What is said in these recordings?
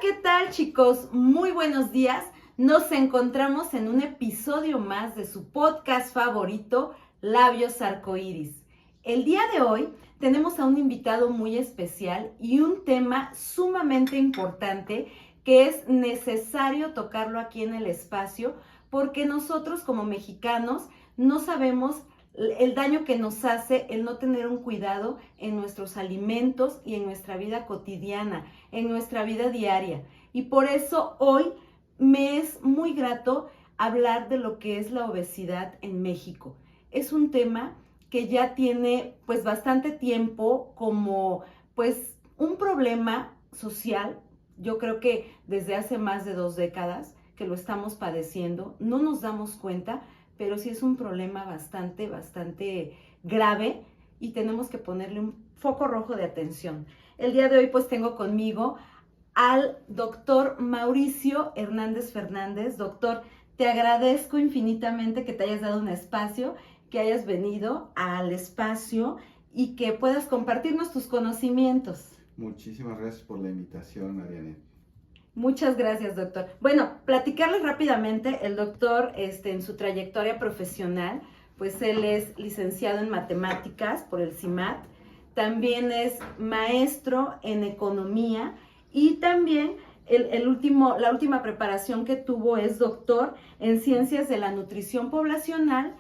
¿qué tal, chicos? Muy buenos días. Nos encontramos en un episodio más de su podcast favorito, Labios Arcoíris. El día de hoy tenemos a un invitado muy especial y un tema sumamente importante que es necesario tocarlo aquí en el espacio porque nosotros como mexicanos no sabemos el daño que nos hace el no tener un cuidado en nuestros alimentos y en nuestra vida cotidiana, en nuestra vida diaria. Y por eso hoy me es muy grato hablar de lo que es la obesidad en México. Es un tema que ya tiene pues bastante tiempo como pues un problema social. Yo creo que desde hace más de 2 décadas que lo estamos padeciendo, no nos damos cuenta, pero sí es un problema bastante grave y tenemos que ponerle un foco rojo de atención. El día de hoy pues tengo conmigo al doctor Mauricio Hernández Fernández. Doctor, te agradezco infinitamente que te hayas dado un espacio, que hayas venido al espacio y que puedas compartirnos tus conocimientos. Muchísimas gracias por la invitación, Mariana. Muchas gracias, doctor. Bueno, platicarles rápidamente, el doctor en su trayectoria profesional, pues él es licenciado en matemáticas por el CIMAT, también es maestro en economía y también la última preparación que tuvo es doctor en ciencias de la nutrición poblacional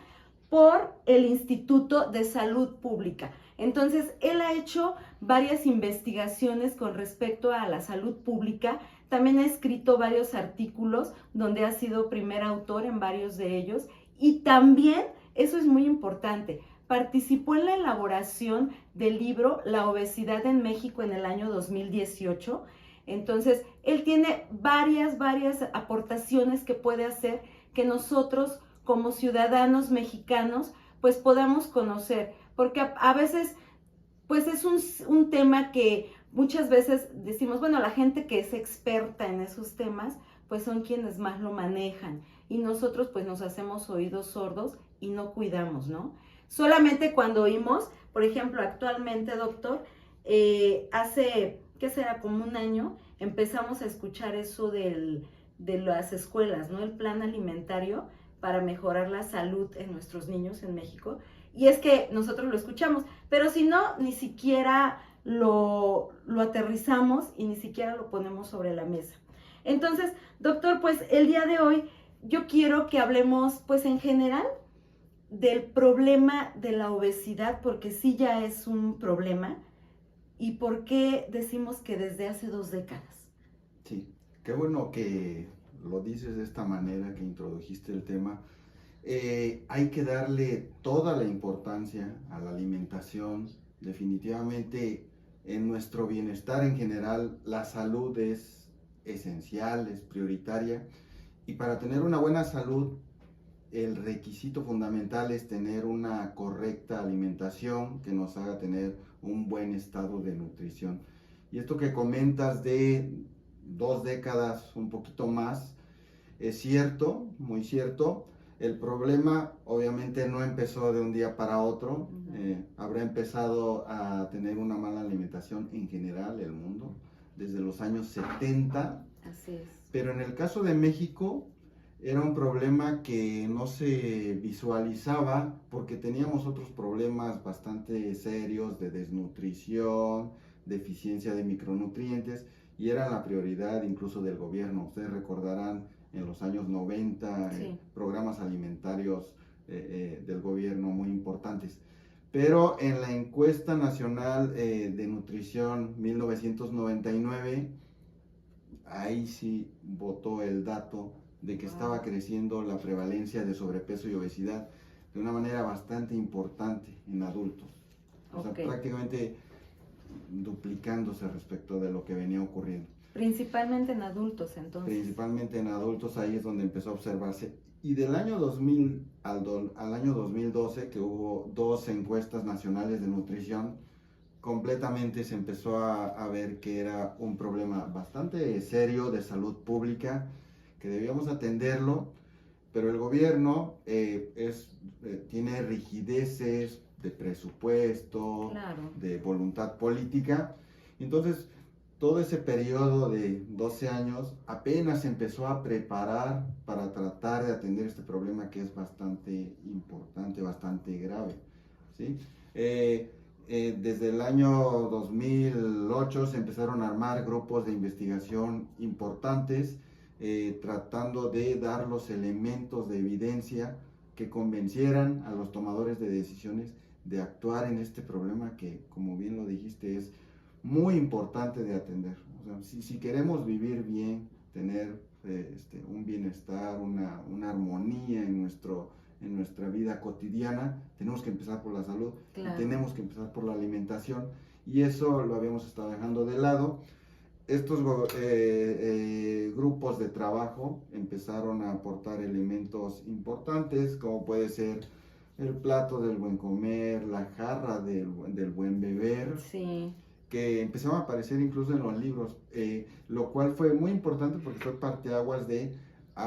por el Instituto de Salud Pública. Entonces, él ha hecho varias investigaciones con respecto a la salud pública. También ha escrito varios artículos donde ha sido primer autor en varios de ellos. Y también, eso es muy importante, participó en la elaboración del libro La obesidad en México en el año 2018. Entonces, él tiene varias aportaciones que puede hacer que nosotros como ciudadanos mexicanos pues podamos conocer, porque a veces pues es un tema que muchas veces decimos, bueno, la gente que es experta en esos temas pues son quienes más lo manejan y nosotros pues nos hacemos oídos sordos y no cuidamos, ¿no? Solamente cuando oímos, por ejemplo, actualmente, doctor, hace, ¿qué será? Como un año empezamos a escuchar eso de las escuelas, ¿no? El plan alimentario para mejorar la salud en nuestros niños en México. Y es que nosotros lo escuchamos, pero si no, ni siquiera lo aterrizamos y ni siquiera lo ponemos sobre la mesa. Entonces, doctor, pues el día de hoy yo quiero que hablemos pues en general del problema de la obesidad, porque sí ya es un problema, y por qué decimos que desde hace 2 décadas. Sí, qué bueno que lo dices de esta manera, que introdujiste el tema. Hay que darle toda la importancia a la alimentación. Definitivamente, en nuestro bienestar en general, la salud es esencial, es prioritaria. Y para tener una buena salud, el requisito fundamental es tener una correcta alimentación que nos haga tener un buen estado de nutrición. Y esto que comentas de 2 décadas, un poquito más, es cierto, muy cierto. El problema obviamente no empezó de un día para otro. Habrá empezado a tener una mala alimentación en general el mundo desde los años 70. Así es. Pero en el caso de México era un problema que no se visualizaba porque teníamos otros problemas bastante serios de desnutrición, deficiencia de micronutrientes, y era la prioridad incluso del gobierno. Ustedes recordarán en los años 90 Sí. Programas alimentarios del gobierno muy importantes. Pero en la encuesta nacional de nutrición 1999, ahí sí votó el dato de que estaba creciendo la prevalencia de sobrepeso y obesidad de una manera bastante importante en adultos. O sea, prácticamente duplicándose respecto de lo que venía ocurriendo. Principalmente en adultos, entonces. Principalmente en adultos, ahí es donde empezó a observarse. Y del año 2000 al año 2012, que hubo 2 encuestas nacionales de nutrición, completamente se empezó a ver que era un problema bastante serio de salud pública, que debíamos atenderlo, pero el gobierno tiene rigideces de presupuesto, Claro. de voluntad política. Entonces todo ese periodo de 12 años apenas se empezó a preparar para tratar de atender este problema que es bastante importante, bastante grave, ¿sí? Desde el año 2008 se empezaron a armar grupos de investigación importantes, tratando de dar los elementos de evidencia que convencieran a los tomadores de decisiones de actuar en este problema que, como bien lo dijiste, es muy importante de atender. O sea, si queremos vivir bien, tener un bienestar, una armonía en nuestra vida cotidiana, tenemos que empezar por la salud, Claro. y tenemos que empezar por la alimentación, y eso lo habíamos estado dejando de lado. Estos grupos de trabajo empezaron a aportar elementos importantes, como puede ser el plato del buen comer, la jarra del buen beber, Sí, que empezaron a aparecer incluso en los libros, lo cual fue muy importante porque fue parteaguas de,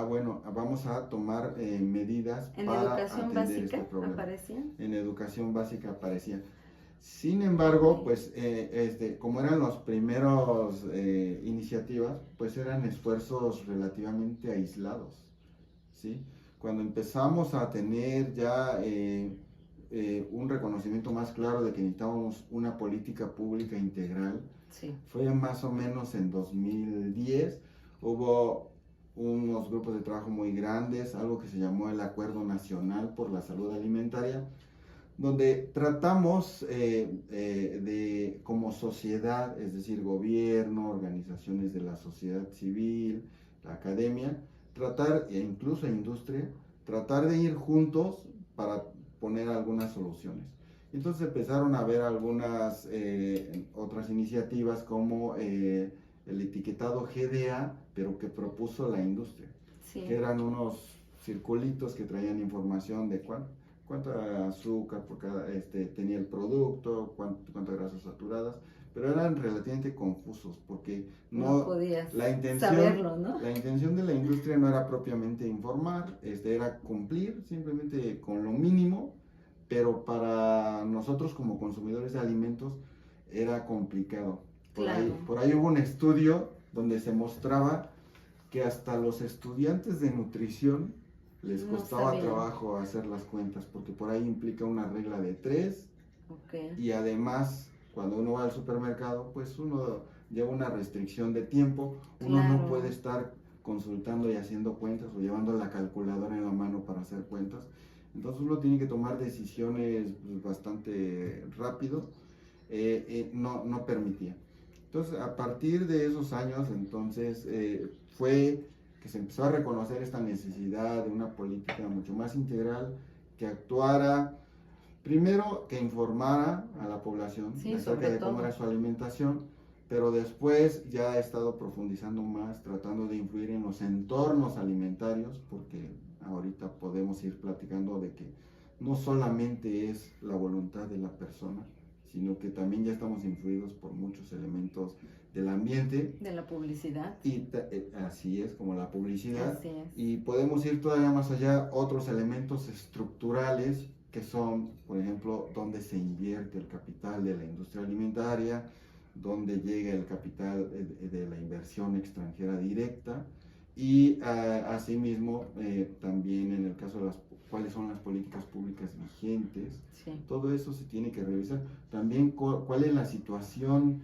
bueno, vamos a tomar medidas en para educación atender básica este problema. aparecía. En educación básica aparecía. Sin embargo, pues como eran los primeros iniciativas, pues eran esfuerzos relativamente aislados, ¿sí? Cuando empezamos a tener ya un reconocimiento más claro de que necesitábamos una política pública integral, Sí. fue más o menos en 2010. Hubo unos grupos de trabajo muy grandes, algo que se llamó el Acuerdo Nacional por la Salud Alimentaria, donde tratamos de, como sociedad, es decir, gobierno, organizaciones de la sociedad civil, la academia, tratar, e incluso industria, tratar de ir juntos para poner algunas soluciones. Entonces empezaron a haber algunas otras iniciativas como el etiquetado GDA, pero que propuso la industria, Sí. que eran unos circulitos que traían información de cuánta azúcar por cada, tenía el producto, cuántas grasas saturadas, pero eran relativamente confusos porque No podías la intención, saberlo, ¿no? la intención de la industria no era propiamente informar, era cumplir simplemente con lo mínimo, pero para nosotros como consumidores de alimentos era complicado. Claro. Por ahí hubo un estudio donde se mostraba que hasta los estudiantes de nutrición les No costaba sabían. trabajo hacer las cuentas, porque por ahí implica una regla de 3, Ok. y además cuando uno va al supermercado, pues uno lleva una restricción de tiempo, uno Claro. no puede estar consultando y haciendo cuentas o llevando la calculadora en la mano para hacer cuentas. Entonces uno tiene que tomar decisiones pues, bastante rápido, no permitía. Entonces a partir de esos años entonces fue que se empezó a reconocer esta necesidad de una política mucho más integral, que actuara, primero que informara a la población acerca de cómo era su alimentación, pero después ya ha estado profundizando más, tratando de influir en los entornos alimentarios, porque ahorita podemos ir platicando de que no solamente es la voluntad de la persona, sino que también ya estamos influidos por muchos elementos del ambiente. De la publicidad. Y así es, como la publicidad. Así es. Y podemos ir todavía más allá, otros elementos estructurales que son, por ejemplo, dónde se invierte el capital de la industria alimentaria, dónde llega el capital de la inversión extranjera directa, y asimismo también en el caso de cuáles son las políticas públicas vigentes. Sí. Todo eso se tiene que revisar. También cuál es la situación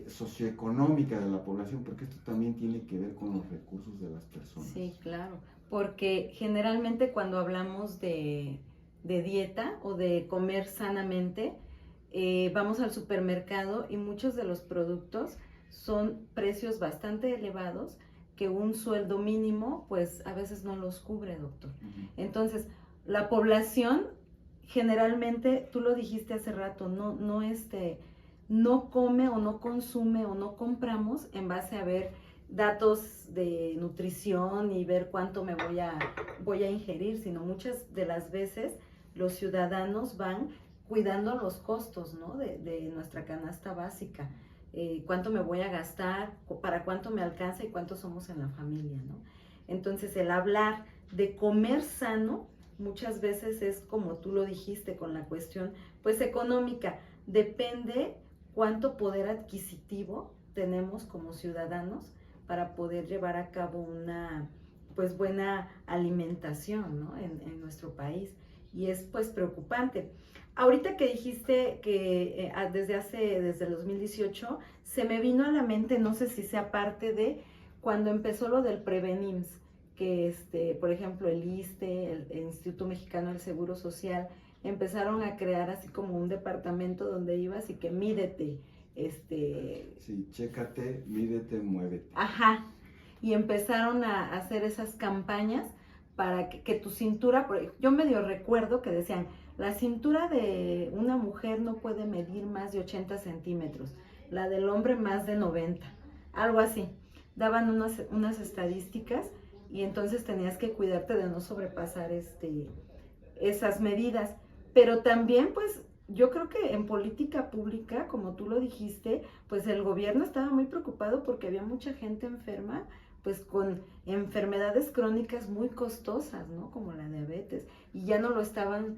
socioeconómica de la población, porque esto también tiene que ver con los recursos de las personas. Sí, claro, porque generalmente cuando hablamos de dieta o de comer sanamente, vamos al supermercado y muchos de los productos son precios bastante elevados que un sueldo mínimo pues a veces no los cubre, doctor. Entonces, la población generalmente, tú lo dijiste hace rato, no come o no consume o no compramos en base a ver datos de nutrición y ver cuánto me voy a ingerir, sino muchas de las veces los ciudadanos van cuidando los costos, ¿no? de nuestra canasta básica, cuánto me voy a gastar, para cuánto me alcanza y cuántos somos en la familia, ¿no? Entonces el hablar de comer sano muchas veces es como tú lo dijiste con la cuestión pues económica, depende cuánto poder adquisitivo tenemos como ciudadanos para poder llevar a cabo una pues buena alimentación, ¿no? en nuestro país, y es pues preocupante. Ahorita que dijiste que desde el 2018, se me vino a la mente, no sé si sea parte de cuando empezó lo del Prevenims, que por ejemplo el ISSSTE, el Instituto Mexicano del Seguro Social, empezaron a crear así como un departamento donde ibas y que mídete, Sí, chécate, mídete, muévete. Ajá, y empezaron a hacer esas campañas para que tu cintura, yo medio recuerdo que decían, la cintura de una mujer no puede medir más de 80 centímetros, la del hombre más de 90, algo así. Daban unas estadísticas y entonces tenías que cuidarte de no sobrepasar esas medidas. Pero también, pues, yo creo que en política pública, como tú lo dijiste, pues el gobierno estaba muy preocupado porque había mucha gente enferma, pues con enfermedades crónicas muy costosas, ¿no? Como la diabetes, y ya no lo estaban,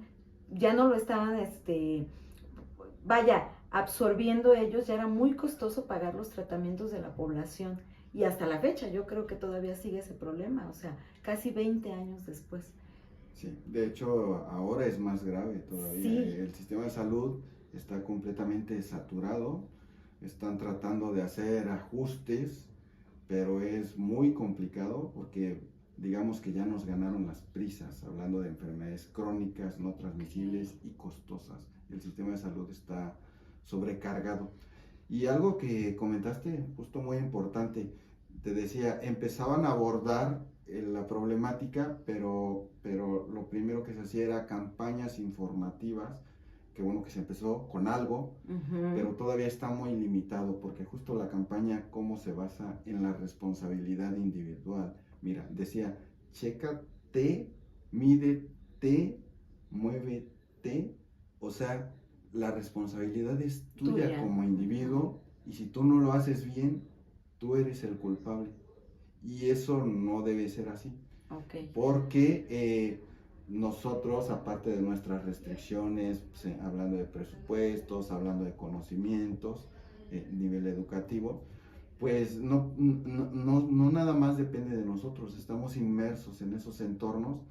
absorbiendo ellos, ya era muy costoso pagar los tratamientos de la población. Y hasta la fecha yo creo que todavía sigue ese problema, o sea, casi 20 años después. Sí, de hecho ahora es más grave todavía. Sí. El sistema de salud está completamente saturado, están tratando de hacer ajustes, pero es muy complicado porque digamos que ya nos ganaron las prisas, hablando de enfermedades crónicas, no transmisibles y costosas. El sistema de salud está sobrecargado. Y algo que comentaste, justo muy importante, te decía, empezaban a abordar la problemática, pero lo primero que se hacía era campañas informativas, que bueno que se empezó con algo, pero todavía está muy limitado, porque justo la campaña, ¿cómo se basa? En la responsabilidad individual. Mira, decía, chécate, mídete, muévete, o sea, la responsabilidad es tuya como individuo, y si tú no lo haces bien, tú eres el culpable. Y eso no debe ser así. Okay. Porque nosotros, aparte de nuestras restricciones, pues, hablando de presupuestos, hablando de conocimientos, nivel educativo, pues no nada más depende de nosotros, estamos inmersos en esos entornos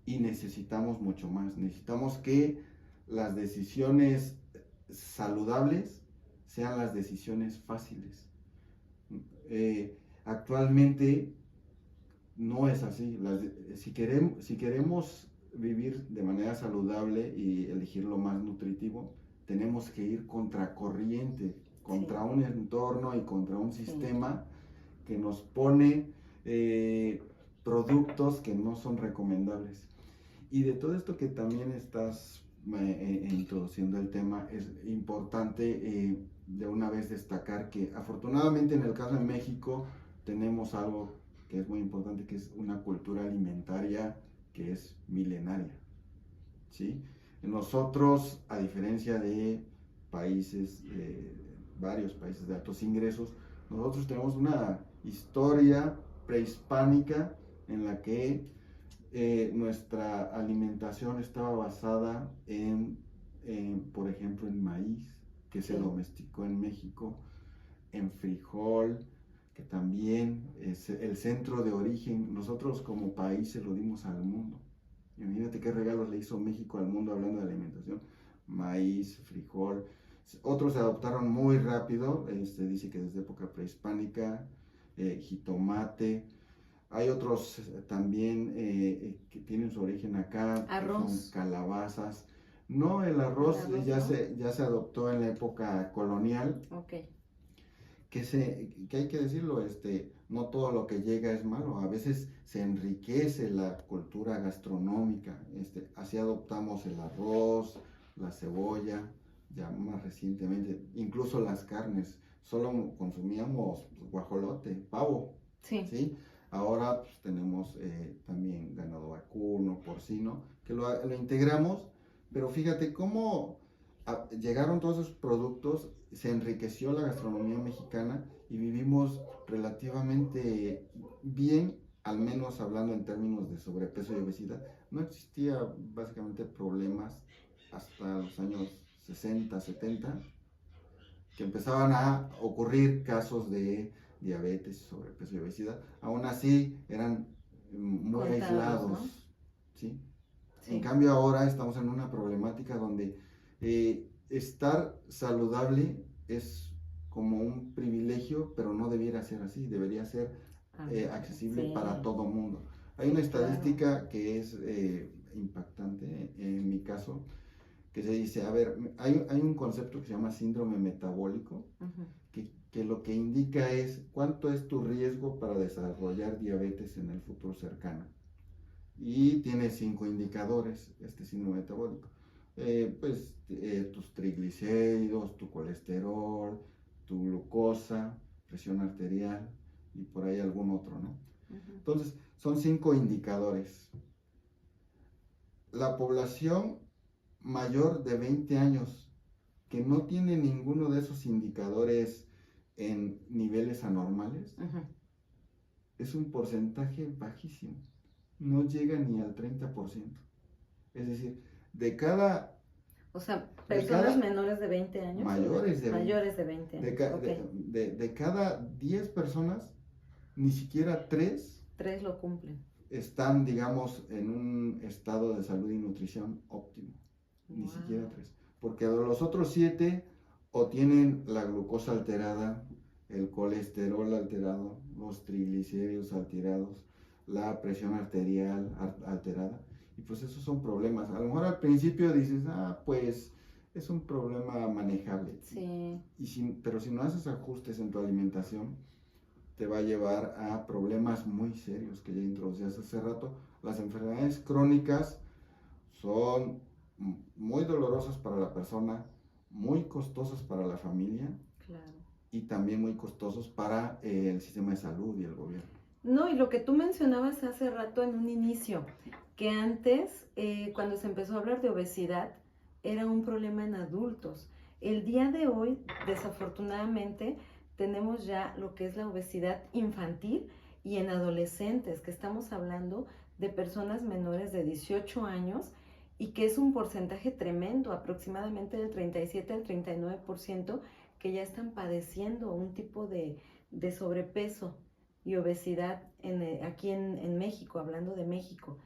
y necesitamos mucho más. Necesitamos que las decisiones saludables sean las decisiones fáciles. Actualmente no es así. Si queremos vivir de manera saludable y elegir lo más nutritivo, tenemos que ir contracorriente, contra un entorno y contra un sistema que nos pone productos que no son recomendables. Y de todo esto que también estás introduciendo el tema, es importante de una vez destacar que afortunadamente en el caso de México tenemos algo que es muy importante, que es una cultura alimentaria que es milenaria, ¿sí? Nosotros, a diferencia de países, varios países de altos ingresos, nosotros tenemos una historia prehispánica en la que nuestra alimentación estaba basada por ejemplo, en maíz, que se domesticó en México, en frijol, que también es el centro de origen. Nosotros como país se lo dimos al mundo. Imagínate qué regalos le hizo México al mundo hablando de alimentación. Maíz, frijol. Otros se adoptaron muy rápido, dice que desde época prehispánica, jitomate. Hay otros también que tienen su origen acá, arroz. Son calabazas. No, el arroz, ya se adoptó en la época colonial. Okay. Que hay que decirlo, no todo lo que llega es malo, a veces se enriquece la cultura gastronómica, así adoptamos el arroz, la cebolla, ya más recientemente, incluso las carnes, solo consumíamos guajolote, pavo, ¿sí? Ahora pues, tenemos también ganado vacuno, porcino, que lo integramos, pero fíjate cómo llegaron todos esos productos, se enriqueció la gastronomía mexicana y vivimos relativamente bien, al menos hablando en términos de sobrepeso y obesidad. No existía básicamente problemas hasta los años 60, 70, que empezaban a ocurrir casos de diabetes, sobrepeso y obesidad. Aún así eran muy Contados, aislados, ¿no? ¿sí? En Sí, cambio ahora estamos en una problemática donde estar saludable es como un privilegio, pero no debiera ser así, debería ser accesible sí, para todo mundo. Hay una sí, claro. estadística que es impactante en mi caso, que se dice, a ver, hay un concepto que se llama síndrome metabólico, Ujú. que lo que indica es cuánto es tu riesgo para desarrollar diabetes en el futuro cercano. Y tiene 5 indicadores este síndrome metabólico. Tus triglicéridos, tu colesterol, tu glucosa, presión arterial y por ahí algún otro, ¿no? Ujú. Entonces, son 5 indicadores. La población mayor de 20 años que no tiene ninguno de esos indicadores en niveles anormales, Ujú. es un porcentaje bajísimo. No llega ni al 30%. Es decir, de cada... O sea, de personas cada menores de 20 años. mayores de 20, mayores de 20 años. Ok. de cada 10 personas, ni siquiera 3 3 lo cumplen. están, digamos, en un estado de salud y nutrición óptimo. Ni Wow. siquiera 3. Porque los otros 7 o tienen la glucosa alterada, el colesterol alterado, los triglicéridos alterados, la presión arterial alterada. Y pues esos son problemas. A lo mejor al principio dices, pues es un problema manejable. Sí. Pero si no haces ajustes en tu alimentación, te va a llevar a problemas muy serios que ya introducías hace rato. Las enfermedades crónicas son muy dolorosas para la persona, muy costosas para la familia. Claro. Y también muy costosos para el sistema de salud y el gobierno. No, y lo que tú mencionabas hace rato en un inicio, que antes, cuando se empezó a hablar de obesidad, era un problema en adultos. El día de hoy, desafortunadamente, tenemos ya lo que es la obesidad infantil y en adolescentes, que estamos hablando de personas menores de 18 años y que es un porcentaje tremendo, aproximadamente del 37 al 39%, que ya están padeciendo un tipo de sobrepeso y obesidad aquí en México, hablando de México.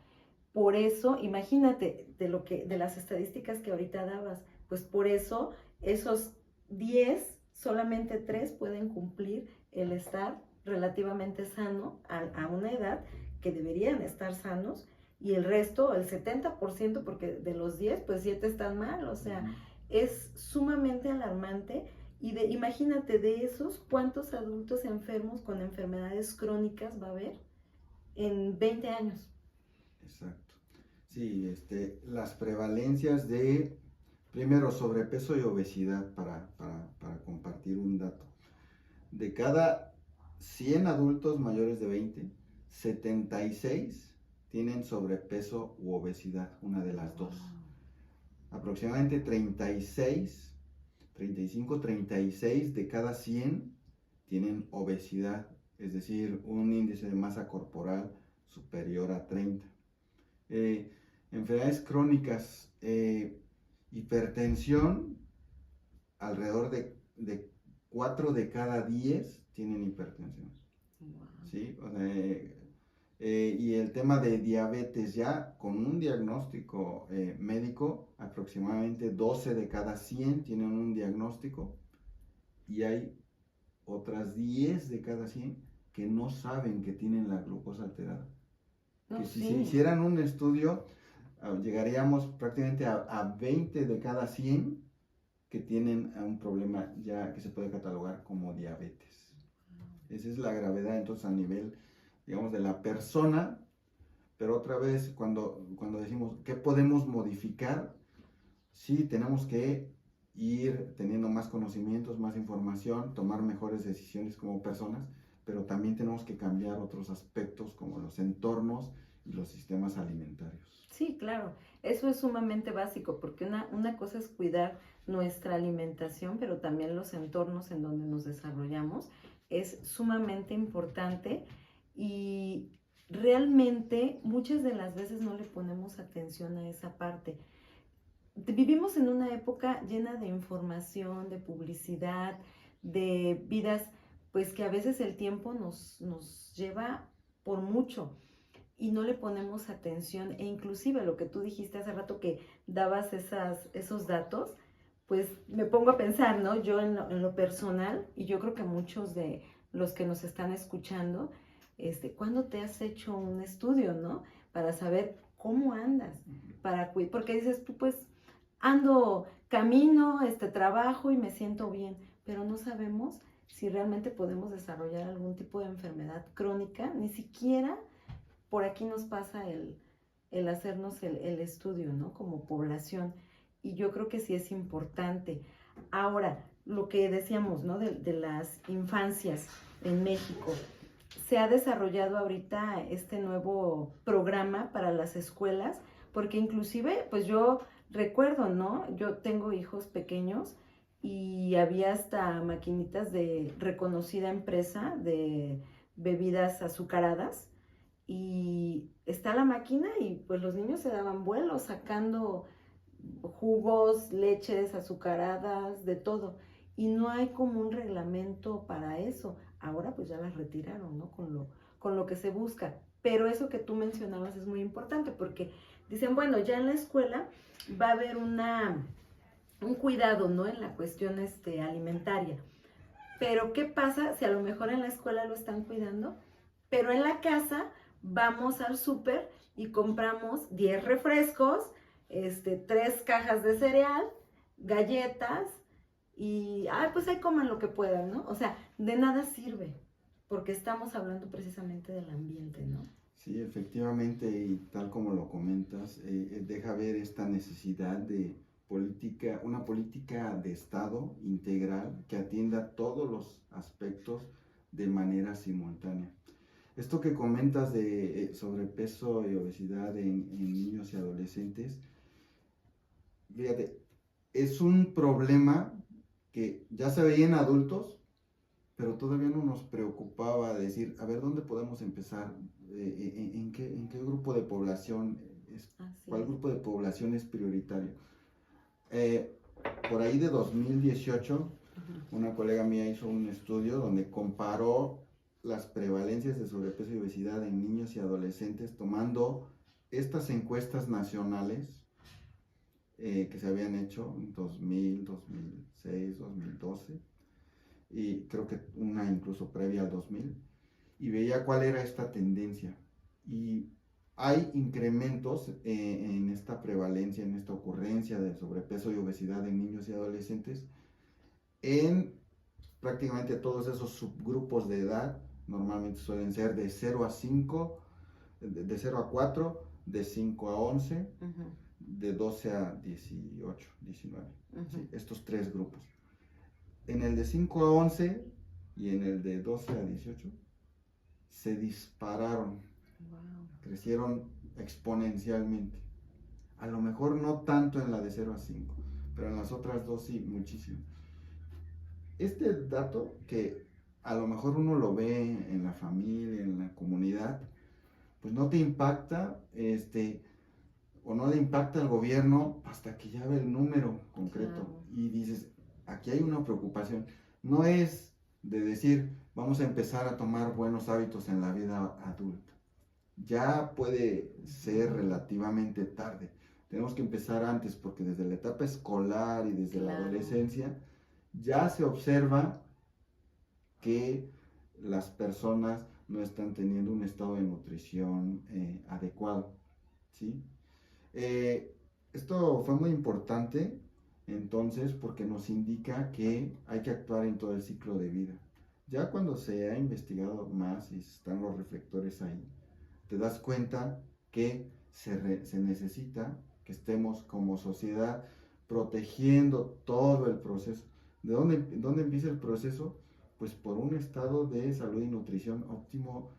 Por eso, imagínate de las estadísticas que ahorita dabas, pues por eso esos 10, solamente 3 pueden cumplir el estar relativamente sano a una edad que deberían estar sanos, y el resto, el 70%, porque de los 10, pues 7 están mal, o sea, es sumamente alarmante. Y imagínate, de esos, ¿cuántos adultos enfermos con enfermedades crónicas va a haber en 20 años? Exacto. Sí, las prevalencias de, primero, sobrepeso y obesidad, para compartir un dato. De cada 100 adultos mayores de 20, 76 tienen sobrepeso u obesidad, una de las dos. Aproximadamente 35, 36 de cada 100 tienen obesidad, es decir, un índice de masa corporal superior a 30. Enfermedades crónicas, hipertensión, alrededor de 4 de cada 10 tienen hipertensión. Wow. ¿Sí? Y el tema de diabetes, ya con un diagnóstico médico, aproximadamente 12 de cada 100 tienen un diagnóstico, y hay otras 10 de cada 100 que no saben que tienen la glucosa alterada. No, Que si sí. se hicieran un estudio, llegaríamos prácticamente a 20 de cada 100 que tienen un problema ya que se puede catalogar como diabetes. Esa es la gravedad entonces a nivel, digamos, de la persona. Pero otra vez, cuando decimos qué podemos modificar, sí tenemos que ir teniendo más conocimientos, más información, tomar mejores decisiones como personas, pero también tenemos que cambiar otros aspectos como los entornos y los sistemas alimentarios. Sí, claro, eso es sumamente básico, porque una cosa es cuidar nuestra alimentación, pero también los entornos en donde nos desarrollamos es sumamente importante, y realmente muchas de las veces no le ponemos atención a esa parte. vivimos en una época llena de información, de publicidad, de vidas, pues que a veces el tiempo nos lleva por mucho y no le ponemos atención, e inclusive lo que tú dijiste hace rato que dabas esos datos, pues me pongo a pensar, ¿no? Yo en lo personal, y yo creo que muchos de los que nos están escuchando, ¿cuándo te has hecho un estudio, ¿no? Para saber cómo andas, porque dices tú, pues ando, camino, trabajo y me siento bien, pero no sabemos si realmente podemos desarrollar algún tipo de enfermedad crónica, ni siquiera por aquí nos pasa el hacernos el estudio, ¿no? Como población. Y yo creo que sí es importante. Ahora, lo que decíamos, ¿no? De las infancias en México. Se ha desarrollado ahorita este nuevo programa para las escuelas, porque inclusive, pues yo recuerdo, ¿no? Yo tengo hijos pequeños y había hasta maquinitas de reconocida empresa de bebidas azucaradas y está la máquina y pues los niños se daban vuelo sacando jugos, leches azucaradas, de todo. Y no hay como un reglamento para eso. Ahora pues ya las retiraron, ¿no? Con lo que se busca. Pero eso que tú mencionabas es muy importante porque dicen, bueno, ya en la escuela va a haber un cuidado, ¿no? En la cuestión alimentaria. Pero ¿qué pasa si a lo mejor en la escuela lo están cuidando? Pero en la casa vamos al súper y compramos 10 refrescos, 3 cajas de cereal, galletas y, pues ahí coman lo que puedan, ¿no? O sea, de nada sirve, porque estamos hablando precisamente del ambiente, ¿no? Sí, efectivamente, y tal como lo comentas, deja ver esta necesidad de una política de Estado integral que atienda todos los aspectos de manera simultánea. Esto que comentas de sobrepeso y obesidad en niños y adolescentes, fíjate, es un problema que ya se veía en adultos, pero todavía no nos preocupaba decir, a ver, ¿dónde podemos empezar? ¿En qué grupo de población cuál grupo de población es prioritario? Por ahí de 2018, una colega mía hizo un estudio donde comparó las prevalencias de sobrepeso y obesidad en niños y adolescentes tomando estas encuestas nacionales que se habían hecho en 2000, 2006, 2012 y creo que una incluso previa al 2000 y veía cuál era esta tendencia y hay incrementos en esta prevalencia, en esta ocurrencia de sobrepeso y obesidad en niños y adolescentes en prácticamente todos esos subgrupos de edad. Normalmente suelen ser de 0 a 5, de 0 a 4, de 5 a 11, de 12 a 18, 19. ¿Sí? Estos 3 grupos. En el de 5 a 11 y en el de 12 a 18 se dispararon, crecieron exponencialmente. A lo mejor no tanto en la de 0 a 5, pero en las otras dos sí, muchísimo. Este dato que a lo mejor uno lo ve en la familia, en la comunidad, pues no te impacta, o no le impacta al gobierno hasta que ya ve el número concreto y dices, aquí hay una preocupación. No es de decir, vamos a empezar a tomar buenos hábitos en la vida adulta. Ya puede ser relativamente tarde. Tenemos que empezar antes porque desde la etapa escolar y desde la adolescencia ya se observa que las personas no están teniendo un estado de nutrición adecuado, ¿sí? Esto fue muy importante entonces porque nos indica que hay que actuar en todo el ciclo de vida. Ya cuando se ha investigado más y están los reflectores ahí, te das cuenta que se necesita que estemos como sociedad protegiendo todo el proceso. ¿De dónde empieza el proceso? Pues por un estado de salud y nutrición óptimo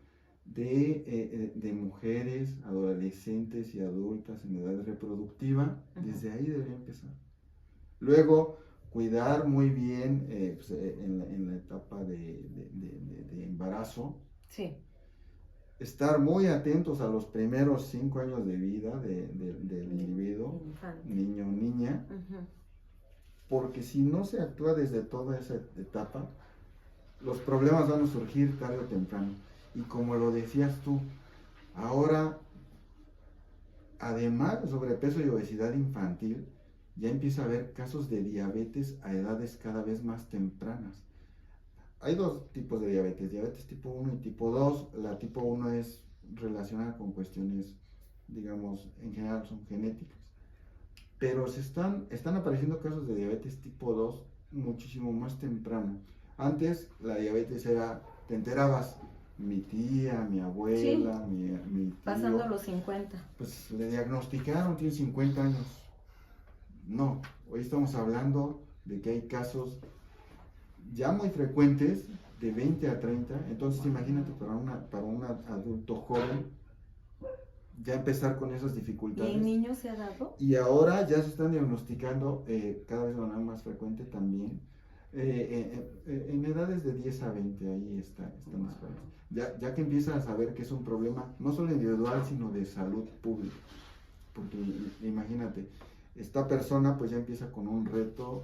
de mujeres, adolescentes y adultas en edad reproductiva. Desde ahí debería empezar. Luego, cuidar muy bien en la etapa de embarazo. Sí. estar muy atentos a los primeros 5 años de vida del individuo, niño o niña, porque si no se actúa desde toda esa etapa, los problemas van a surgir tarde o temprano. Y como lo decías tú, ahora, además de sobrepeso y obesidad infantil, ya empieza a haber casos de diabetes a edades cada vez más tempranas. Hay dos tipos de diabetes tipo 1 y tipo 2. La tipo 1 es relacionada con cuestiones, digamos, en general son genéticas. Pero están apareciendo casos de diabetes tipo 2 muchísimo más temprano. Antes la diabetes era, te enterabas, mi tía, mi abuela, sí, mi tío, pasando los 50. Pues le diagnosticaron, tiene 50 años. No, hoy estamos hablando de que hay casos ya muy frecuentes de 20 a 30. Entonces imagínate para un adulto joven ya empezar con esas dificultades. ¿Y en niños se ha dado? Y ahora ya se están diagnosticando cada vez de manera más frecuente también. En edades de 10 a 20, ahí están las cosas. Ya que empiezan a saber que es un problema no solo individual, sino de salud pública. Porque imagínate, esta persona pues ya empieza con un reto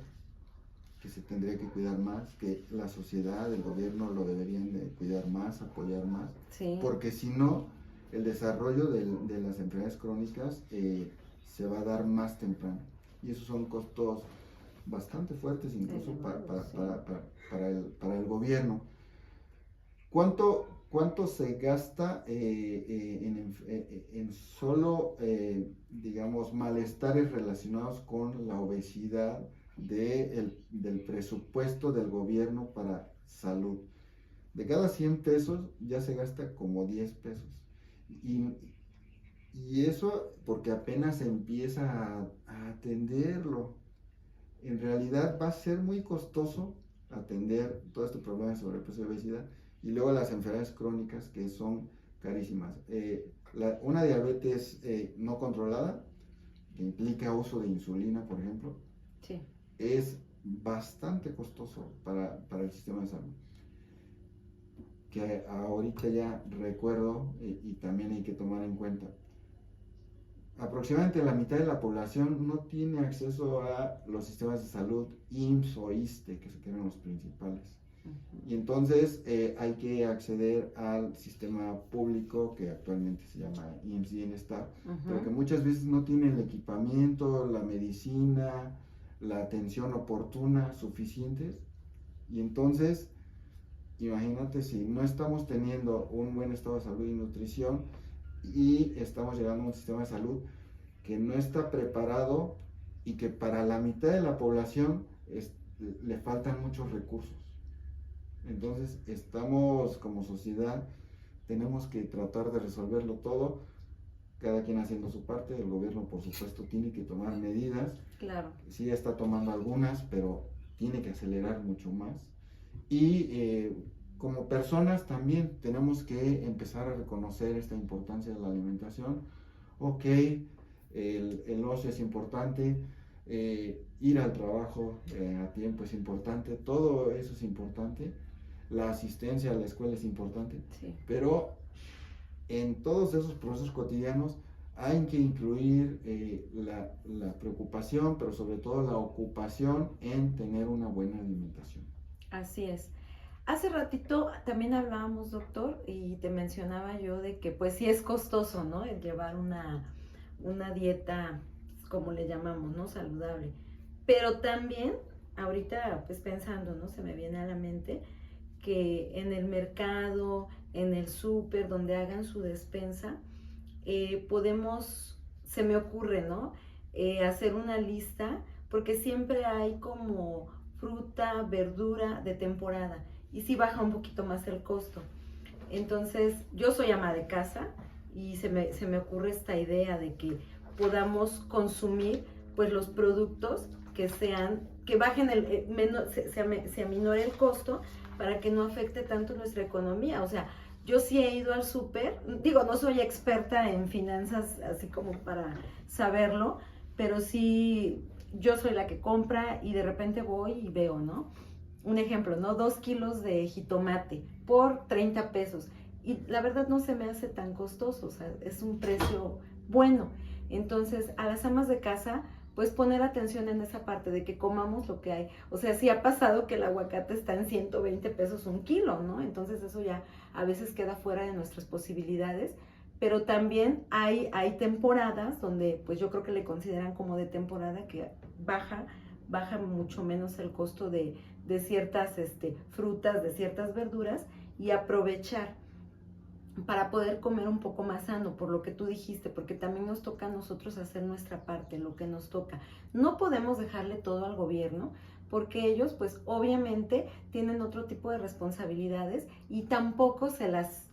que se tendría que cuidar más, que la sociedad, el gobierno lo deberían de cuidar más, apoyar más. Sí. Porque si no, el desarrollo de las enfermedades crónicas se va a dar más temprano. Y esos son costos bastante fuertes incluso para el gobierno. ¿Cuánto se gasta en solo, digamos, malestares relacionados con la obesidad del presupuesto del gobierno para salud? De cada 100 pesos ya se gasta como 10 pesos. Y eso porque apenas se empieza a atenderlo. En realidad va a ser muy costoso atender todo este problema de sobrepeso y obesidad, y luego las enfermedades crónicas que son carísimas. Una diabetes no controlada, que implica uso de insulina, por ejemplo, sí, es bastante costoso para el sistema de salud. Que ahorita ya recuerdo, y también hay que tomar en cuenta, aproximadamente la mitad de la población no tiene acceso a los sistemas de salud IMSS o ISSSTE, que eran los principales. Y entonces hay que acceder al sistema público, que actualmente se llama IMSS Bienestar, pero que muchas veces no tiene el equipamiento, la medicina, la atención oportuna suficientes. Y entonces, imagínate si no estamos teniendo un buen estado de salud y nutrición, y estamos llegando a un sistema de salud que no está preparado, y que para la mitad de la población le faltan muchos recursos. Entonces estamos como sociedad, tenemos que tratar de resolverlo todo, cada quien haciendo su parte. El gobierno, por supuesto, tiene que tomar medidas. Claro. Sí está tomando algunas, pero tiene que acelerar mucho más. Y como personas también tenemos que empezar a reconocer esta importancia de la alimentación. Ok, el ocio es importante, ir al trabajo a tiempo es importante, todo eso es importante, la asistencia a la escuela es importante, sí, pero en todos esos procesos cotidianos hay que incluir la preocupación, pero sobre todo la ocupación en tener una buena alimentación. Así es. Hace ratito también hablábamos, doctor, y te mencionaba yo de que pues sí es costoso, ¿no? El llevar una dieta, como le llamamos, ¿no? Saludable. Pero también, ahorita pues pensando, ¿no? Se me viene a la mente que en el mercado, en el súper, donde hagan su despensa, podemos, se me ocurre, ¿no? Hacer una lista, porque siempre hay como fruta, verdura de temporada, y sí baja un poquito más el costo. Entonces, yo soy ama de casa y se me ocurre esta idea de que podamos consumir pues los productos que bajen se aminore el costo, para que no afecte tanto nuestra economía. O sea, yo sí he ido al súper, digo, no soy experta en finanzas así como para saberlo, pero sí yo soy la que compra, y de repente voy y veo, ¿no? Un ejemplo, ¿no? 2 kilos de jitomate por 30 pesos. y la verdad no se me hace tan costoso, o sea, es un precio bueno. Entonces, a las amas de casa, pues poner atención en esa parte de que comamos lo que hay. O sea, sí ha pasado que el aguacate está en 120 pesos un kilo, ¿no? Entonces eso ya a veces queda fuera de nuestras posibilidades, pero también hay temporadas donde pues yo creo que le consideran como de temporada que baja mucho menos el costo de ciertas frutas, de ciertas verduras, y aprovechar para poder comer un poco más sano, por lo que tú dijiste, porque también nos toca a nosotros hacer nuestra parte, lo que nos toca. No podemos dejarle todo al gobierno, porque ellos pues obviamente tienen otro tipo de responsabilidades y tampoco se las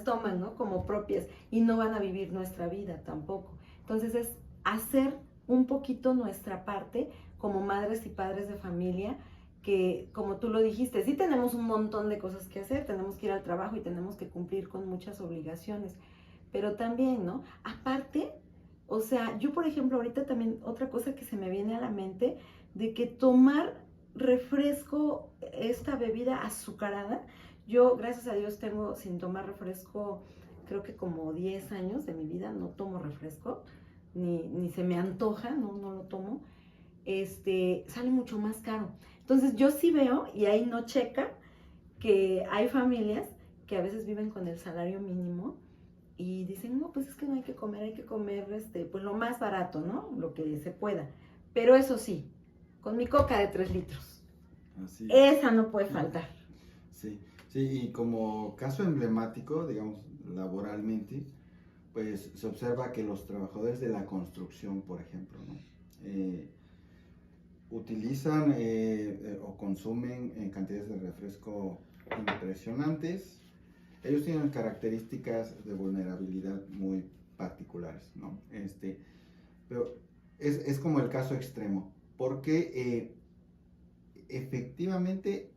toman, ¿no? Como propias, y no van a vivir nuestra vida tampoco. Entonces es hacer un poquito nuestra parte como madres y padres de familia, que como tú lo dijiste, sí tenemos un montón de cosas que hacer, tenemos que ir al trabajo y tenemos que cumplir con muchas obligaciones, pero también, ¿no? Aparte, o sea, yo por ejemplo ahorita también otra cosa que se me viene a la mente, de que tomar refresco, esta bebida azucarada, yo gracias a Dios tengo sin tomar refresco, creo que como 10 años de mi vida no tomo refresco, ni se me antoja, no lo tomo, sale mucho más caro. Entonces yo sí veo, y ahí no checa, que hay familias que a veces viven con el salario mínimo y dicen, no, pues es que no hay que comer pues lo más barato, ¿no? Lo que se pueda. Pero eso sí, con mi coca de 3 litros. Así. Esa no puede faltar. Sí, sí, y como caso emblemático, digamos, laboralmente, pues se observa que los trabajadores de la construcción, por ejemplo, ¿no? Utilizan o consumen cantidades de refresco impresionantes. Ellos tienen características de vulnerabilidad muy particulares, ¿no? Pero es como el caso extremo, porque efectivamente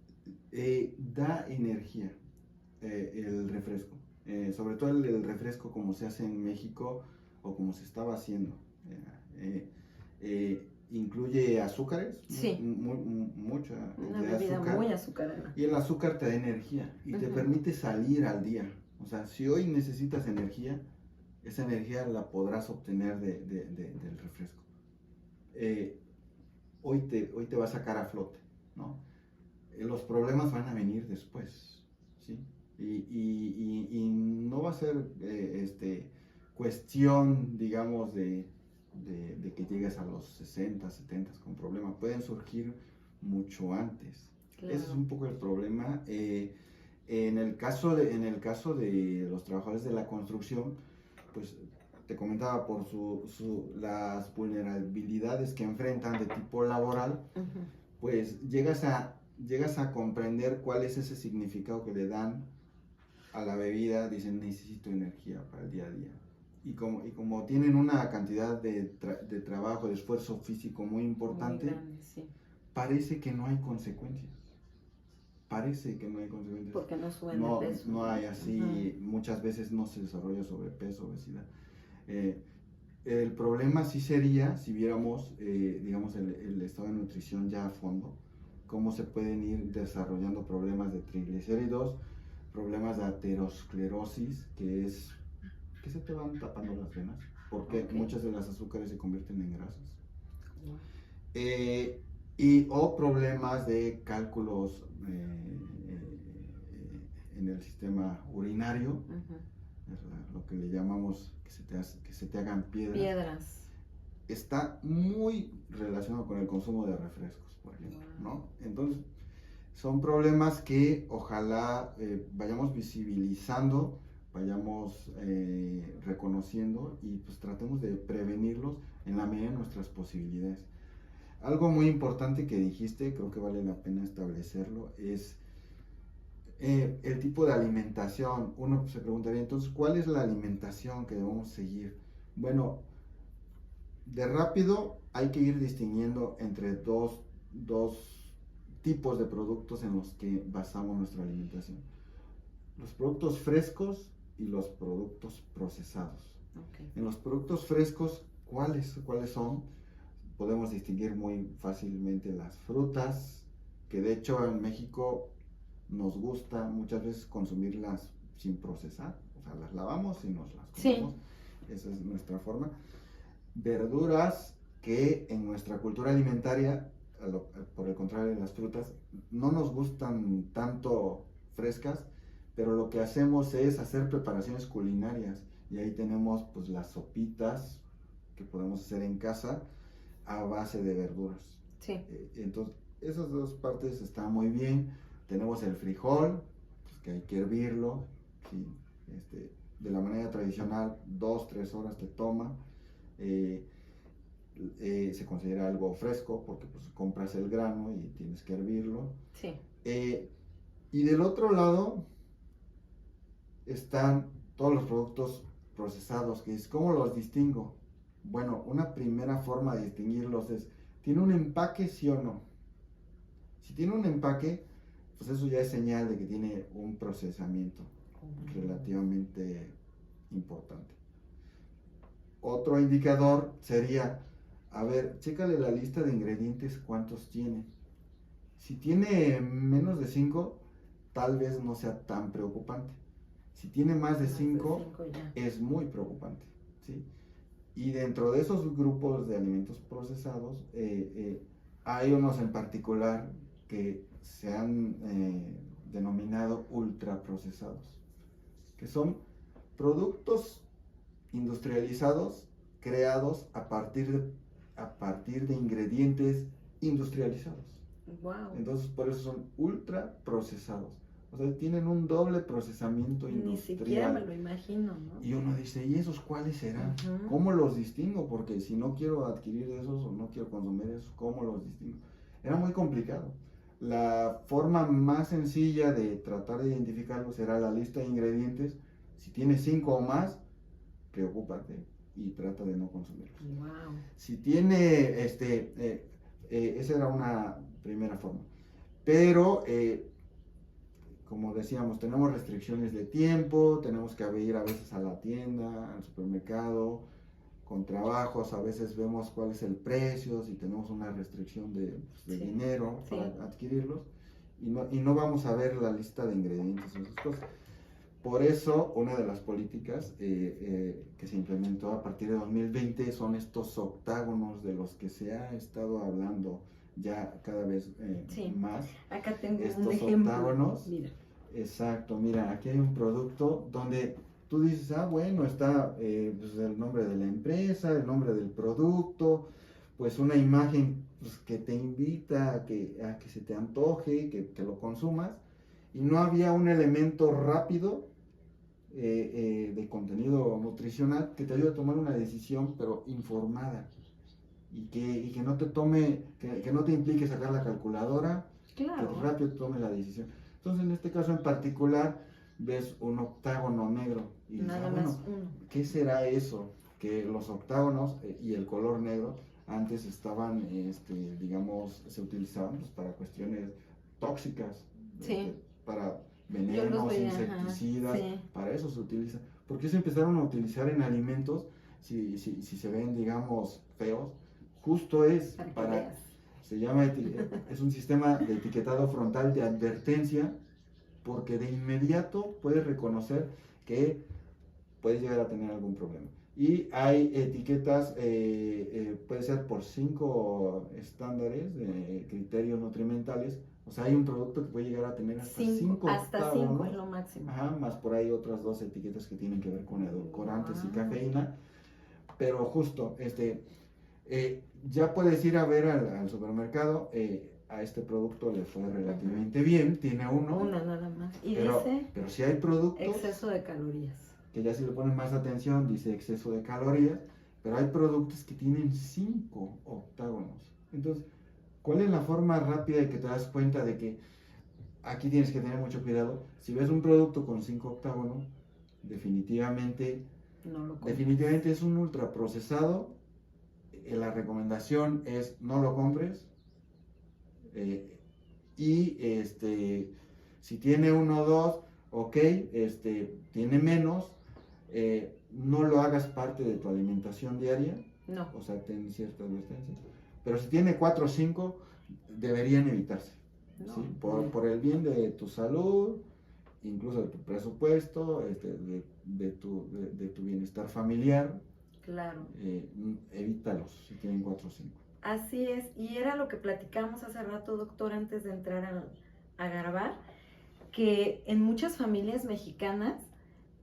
da energía el refresco, sobre todo el refresco como se hace en México o como se estaba haciendo. Incluye azúcares, Sí. mucha Una de bebida azúcar, muy azucarada. y el azúcar te da energía y te permite salir al día. O sea, si hoy necesitas energía, esa energía la podrás obtener del refresco. Hoy te va a sacar a flote, ¿no? Los problemas van a venir después, ¿sí? Y no va a ser cuestión, digamos, de que llegues a los 60, 70 con problemas. Pueden surgir mucho antes. Claro. Ese es un poco el problema. En el caso de los trabajadores de la construcción, pues te comentaba por las vulnerabilidades que enfrentan de tipo laboral, pues llegas a comprender cuál es ese significado que le dan a la bebida. Dicen, necesito energía para el día a día. Y como tienen una cantidad de trabajo, de esfuerzo físico muy importante, muy grande, sí, parece que no hay consecuencias. Porque no suben de peso. No hay así, muchas veces no se desarrolla sobrepeso, obesidad. El problema sí sería si viéramos, digamos, el estado de nutrición ya a fondo, cómo se pueden ir desarrollando problemas de triglicéridos, problemas de aterosclerosis, que se te van tapando las venas, porque muchas de las azúcares se convierten en grasas. O problemas de cálculos en el sistema urinario, lo que le llamamos que se te hagan piedras. Está muy relacionado con el consumo de refrescos, por ejemplo, ¿no? Entonces, son problemas que ojalá vayamos visibilizando, vayamos reconociendo, y pues tratemos de prevenirlos en la medida de nuestras posibilidades. Algo muy importante que dijiste, creo que vale la pena establecerlo, es el tipo de alimentación. Uno se preguntaría, entonces, ¿cuál es la alimentación que debemos seguir? Bueno, de rápido hay que ir distinguiendo entre dos tipos de productos en los que basamos nuestra alimentación: los productos frescos y los productos procesados. En los productos frescos, ¿cuáles son? Podemos distinguir muy fácilmente las frutas, que de hecho en México nos gusta muchas veces consumirlas sin procesar, o sea, las lavamos y nos las Sí. comemos. Esa es nuestra forma. Verduras que en nuestra cultura alimentaria, por el contrario de las frutas, no nos gustan tanto frescas, pero lo que hacemos es hacer preparaciones culinarias y ahí tenemos pues las sopitas que podemos hacer en casa a base de verduras. Sí. Entonces, esas dos partes están muy bien. Tenemos el frijol, pues, que hay que hervirlo, ¿sí? De la manera tradicional, 2-3 horas te toma. Se considera algo fresco porque pues compras el grano y tienes que hervirlo. Sí. Y del otro lado están todos los productos procesados, que es ¿cómo los distingo? Bueno, una primera forma de distinguirlos es, ¿tiene un empaque, sí o no? Si tiene un empaque, pues eso ya es señal de que tiene un procesamiento relativamente importante. Otro indicador sería, a ver, chécale la lista de ingredientes, cuántos tiene. Si tiene menos de 5, tal vez no sea tan preocupante. Si tiene más de 5, es muy preocupante, ¿sí? Y dentro de esos grupos de alimentos procesados, hay unos en particular que se han denominado ultraprocesados, que son productos industrializados creados a partir de ingredientes industrializados. Wow. Entonces, por eso son ultraprocesados. O sea, tienen un doble procesamiento industrial. Ni siquiera me lo imagino, ¿no? Y uno dice, ¿y esos cuáles serán? Uh-huh. ¿Cómo los distingo? Porque si no quiero adquirir esos o no quiero consumir esos, ¿cómo los distingo? Era muy complicado. La forma más sencilla de tratar de identificarlos era la lista de ingredientes. Si tiene 5 o más, preocúpate y trata de no consumirlos. Wow. Si tiene, esa era una primera forma. Pero, como decíamos, tenemos restricciones de tiempo, tenemos que ir a veces a la tienda, al supermercado, con trabajos, a veces vemos cuál es el precio, si tenemos una restricción de Sí. dinero Sí. para adquirirlos, y no vamos a ver la lista de ingredientes y esas cosas. Por eso, una de las políticas que se implementó a partir de 2020 son estos octágonos de los que se ha estado hablando ya cada vez Sí. más. Acá tengo Estos un ejemplo. octágonos. Mira. Exacto, mira, aquí hay un producto donde tú dices, ah, bueno, está pues el nombre de la empresa, el nombre del producto, pues una imagen pues, que te invita a que se te antoje, que lo consumas, y no había un elemento rápido de contenido nutricional que te ayude a tomar una decisión, pero informada, y que no te tome, que no te implique sacar la calculadora, Claro. que rápido tomes la decisión. Entonces, en este caso en particular, ves un octágono negro y dices, Nada bueno, más uno. ¿qué será eso? Que los octágonos y el color negro antes estaban, digamos, se utilizaban pues, para cuestiones tóxicas, Sí. para Yo los venenos, veía, insecticidas, ajá, sí. para eso se utiliza. ¿Por qué se empezaron a utilizar en alimentos si se ven, digamos, feos? Justo es Para que para... veas. Se llama, es un sistema de etiquetado frontal de advertencia, porque de inmediato puedes reconocer que puedes llegar a tener algún problema. Y hay etiquetas, puede ser por 5 estándares de criterios nutrimentales. O sea, hay un producto que puede llegar a tener hasta 5 hasta 5 es lo máximo. Ajá, más por ahí otras 2 etiquetas que tienen que ver con edulcorantes y Wow. cafeína. Pero justo, ya puedes ir a ver al supermercado, a este producto le fue relativamente bien, tiene Una nada más. Y pero dice si hay productos exceso de calorías. que ya si le ponen más atención, dice exceso de calorías, pero hay productos que tienen 5 octágonos. Entonces, ¿cuál es la forma rápida de que te das cuenta de que aquí tienes que tener mucho cuidado? Si ves un producto con 5 octágonos, definitivamente es un ultraprocesado. La recomendación es no lo compres. Y si tiene 1 o 2, ok, tiene menos, no lo hagas parte de tu alimentación diaria. No. O sea, ten cierta advertencia. Pero si tiene 4 o 5, deberían evitarse. No. ¿Sí? Por el bien de tu salud incluso de tu presupuesto, de tu bienestar familiar. Claro. Evítalos si tienen 4 o 5. Así es, y era lo que platicamos hace rato, doctor, antes de entrar a grabar, que en muchas familias mexicanas,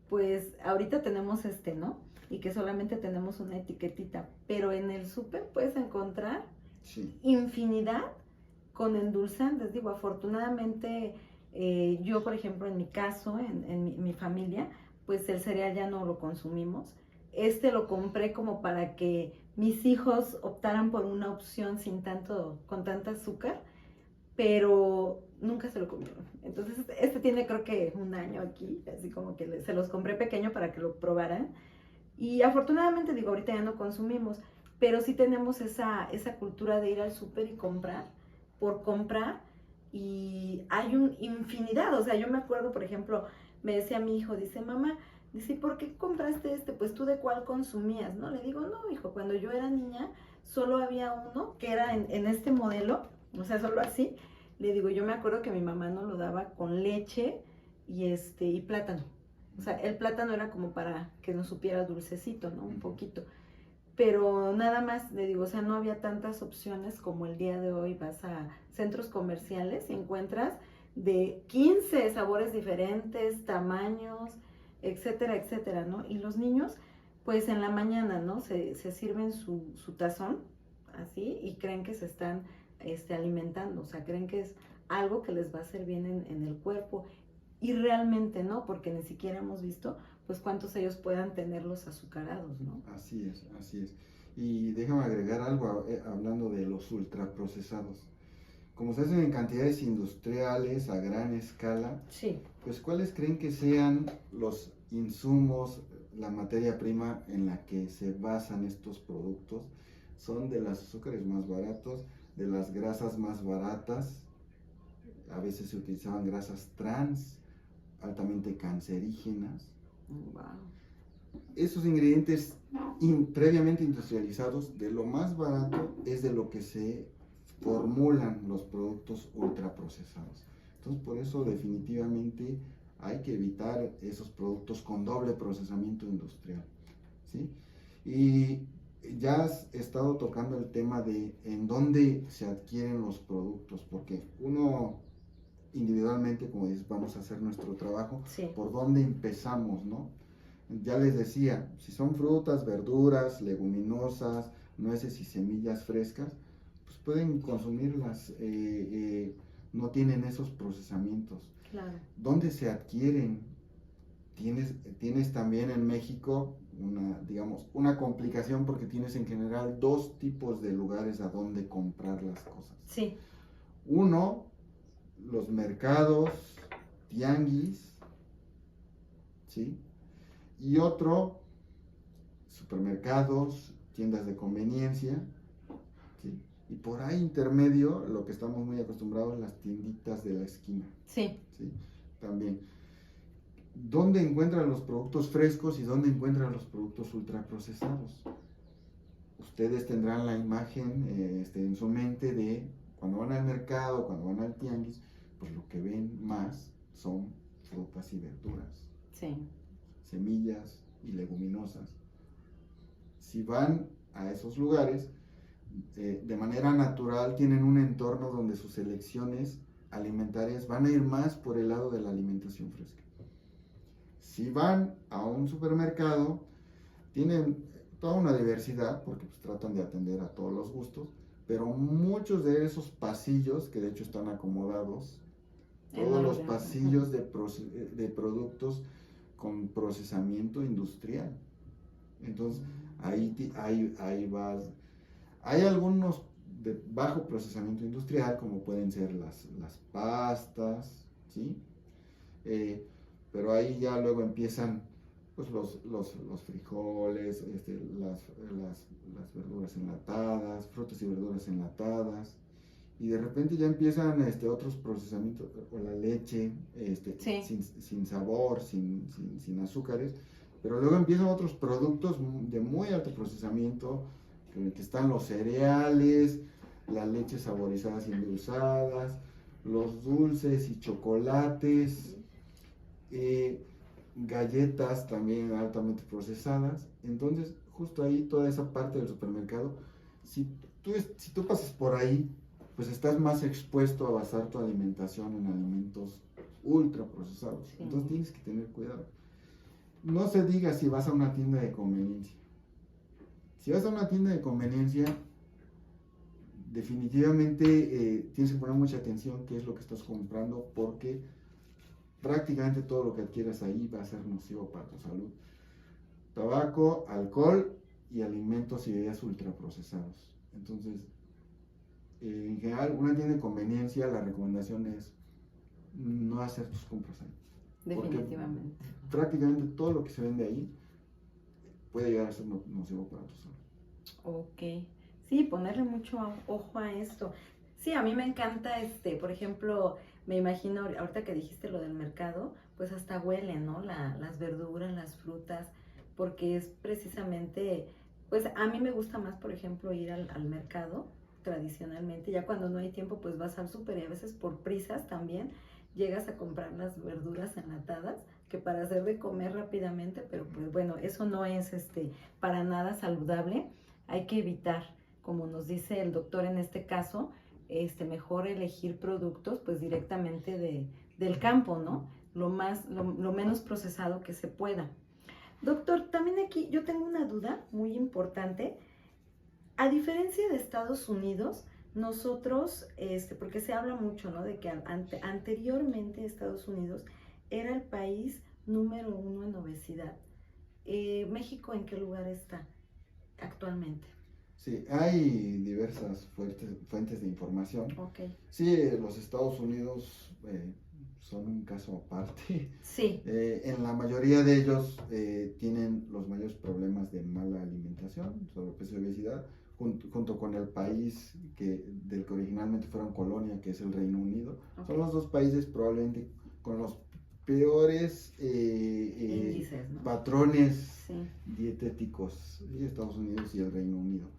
pues ahorita tenemos ¿no? Y que solamente tenemos una etiquetita, pero en el súper puedes encontrar infinidad con endulzantes. Digo, afortunadamente, yo, por ejemplo, en mi caso, en mi familia, pues el cereal ya no lo consumimos. Lo compré como para que mis hijos optaran por una opción con tanto azúcar, pero nunca se lo comieron. Entonces, tiene creo que un año aquí, así como que se los compré pequeño para que lo probaran. Y afortunadamente, digo, ahorita ya no consumimos, pero sí tenemos esa cultura de ir al súper y comprar, por comprar, y hay infinidad. O sea, yo me acuerdo, por ejemplo, me decía mi hijo, dice, mamá, dice, ¿por qué compraste Pues tú, ¿de cuál consumías? ¿No? Le digo, no, hijo, cuando yo era niña, solo había uno que era en este modelo, o sea, solo así. Le digo, yo me acuerdo que mi mamá nos lo daba con leche y plátano. O sea, el plátano era como para que nos supiera dulcecito, ¿no? Un poquito. Pero nada más, le digo, o sea, no había tantas opciones como el día de hoy. Vas a centros comerciales y encuentras de 15 sabores diferentes, tamaños, etcétera, etcétera, ¿no? Y los niños, pues en la mañana, ¿no? Se sirven su tazón, así, y creen que se están alimentando. O sea, creen que es algo que les va a hacer bien en el cuerpo. Y realmente no, porque ni siquiera hemos visto pues cuántos ellos puedan tener los azucarados, ¿no? Así es, así es. Y déjame agregar algo hablando de los ultraprocesados. Como se hacen en cantidades industriales a gran escala, sí, pues ¿cuáles creen que sean los insumos, la materia prima en la que se basan estos productos? Son de los azúcares más baratos, de las grasas más baratas. A veces se utilizaban grasas trans, altamente cancerígenas. Wow. Esos ingredientes previamente industrializados, de lo más barato es de lo que se formulan los productos ultraprocesados. Entonces, por eso definitivamente hay que evitar esos productos con doble procesamiento industrial, ¿sí? Y ya has estado tocando el tema de en dónde se adquieren los productos, porque uno individualmente, como dices, vamos a hacer nuestro trabajo, sí, por dónde empezamos, ¿no? Ya les decía, si son frutas, verduras, leguminosas, nueces y semillas frescas, pues pueden consumirlas, no tienen esos procesamientos. Claro. ¿Dónde se adquieren? Tienes también en México una complicación, porque tienes en general 2 tipos de lugares a donde comprar las cosas. Sí. Uno, los mercados, tianguis, ¿sí? Y otro, supermercados, tiendas de conveniencia, ¿sí? Y por ahí intermedio, lo que estamos muy acostumbrados, las tienditas de la esquina. Sí. ¿Sí? También. ¿Dónde encuentran los productos frescos y dónde encuentran los productos ultraprocesados? Ustedes tendrán la imagen en su mente de cuando van al mercado, cuando van al tianguis, pues lo que ven más son frutas y verduras. Sí. Semillas y leguminosas. Si van a esos lugares, de manera natural tienen un entorno donde sus elecciones alimentarias van a ir más por el lado de la alimentación fresca. Si van a un supermercado, tienen toda una diversidad, porque pues tratan de atender a todos los gustos, pero muchos de esos pasillos, que de hecho están acomodados, todos los pasillos de productos con procesamiento industrial. Entonces, ahí vas. Hay algunos de bajo procesamiento industrial, como pueden ser las pastas, ¿sí? Pero ahí ya luego empiezan pues, los frijoles, las verduras enlatadas, frutas y verduras enlatadas. Y de repente ya empiezan otros procesamientos, o la leche, sí, sin sabor, sin azúcares, pero luego empiezan otros productos de muy alto procesamiento, que están los cereales, las leches saborizadas y endulzadas, los dulces y chocolates, galletas también altamente procesadas. Entonces, justo ahí, toda esa parte del supermercado, si tú pasas por ahí, pues estás más expuesto a basar tu alimentación en alimentos ultra procesados. Sí. Entonces tienes que tener cuidado. No se diga si vas a una tienda de conveniencia. Si vas a una tienda de conveniencia, definitivamente tienes que poner mucha atención qué es lo que estás comprando, porque prácticamente todo lo que adquieras ahí va a ser nocivo para tu salud. Tabaco, alcohol y alimentos y bebidas ultraprocesados. Entonces, en general, una tienda de conveniencia, la recomendación es no hacer tus compras ahí. Definitivamente. Prácticamente todo lo que se vende ahí puede llegar a ser nocivo para tu salud. Ok. Sí, ponerle mucho ojo a esto. Sí, a mí me encanta, por ejemplo, me imagino ahorita que dijiste lo del mercado, pues hasta huelen, ¿no? Las verduras, las frutas, porque es precisamente, pues a mí me gusta más, por ejemplo, ir al mercado tradicionalmente. Ya cuando no hay tiempo, pues vas al súper y a veces por prisas también llegas a comprar las verduras enlatadas que para hacer de comer rápidamente, pero pues bueno, eso no es para nada saludable. Hay que evitar, como nos dice el doctor en este caso, mejor elegir productos pues directamente del campo, ¿no? Lo menos procesado que se pueda. Doctor, también aquí yo tengo una duda muy importante. A diferencia de Estados Unidos, nosotros, porque se habla mucho, ¿no? De que anteriormente Estados Unidos era el país número 1 en obesidad. ¿México en qué lugar está actualmente? Sí, hay diversas fuentes de información. Okay. Sí, los Estados Unidos son un caso aparte. Sí. En la mayoría de ellos tienen los mayores problemas de mala alimentación, sobrepeso y obesidad, junto con el país del que originalmente fueron colonia, que es el Reino Unido. Okay. Son los dos países probablemente con los peores índices, ¿no? patrones dietéticos, Estados Unidos y el Reino Unido.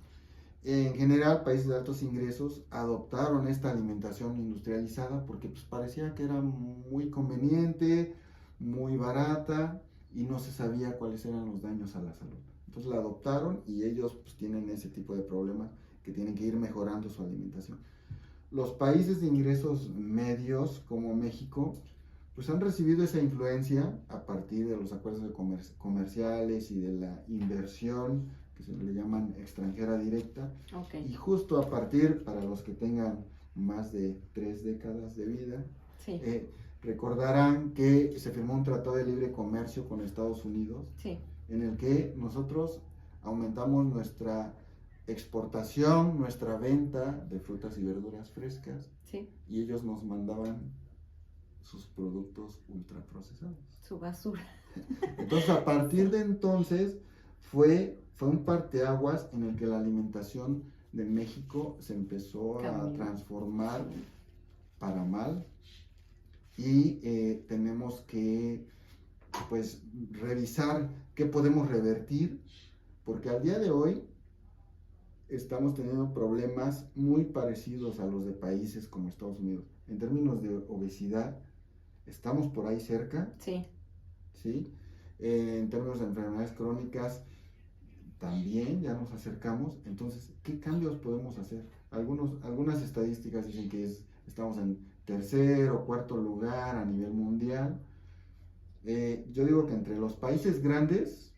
En general, países de altos ingresos adoptaron esta alimentación industrializada porque pues, parecía que era muy conveniente, muy barata y no se sabía cuáles eran los daños a la salud. Entonces la adoptaron y ellos pues, tienen ese tipo de problemas que tienen que ir mejorando su alimentación. Los países de ingresos medios como México pues han recibido esa influencia a partir de los acuerdos comerciales y de la inversión que se le llaman extranjera directa. Okay. Y justo a partir, para los que tengan más de 3 décadas de vida, sí. Recordarán que se firmó un tratado de libre comercio con Estados Unidos, sí. En el que nosotros aumentamos nuestra exportación, nuestra venta de frutas y verduras frescas, sí. Y ellos nos mandaban sus productos ultraprocesados. Su basura. Entonces, a partir de entonces, fue un parteaguas en el que la alimentación de México se empezó a transformar para mal y tenemos que pues revisar qué podemos revertir, porque al día de hoy estamos teniendo problemas muy parecidos a los de países como Estados Unidos. En términos de obesidad, estamos por ahí cerca. Sí. ¿Sí? En términos de enfermedades crónicas, también ya nos acercamos. Entonces, ¿qué cambios podemos hacer? Algunas estadísticas dicen que estamos en tercer o cuarto lugar a nivel mundial. Yo digo que entre los países grandes,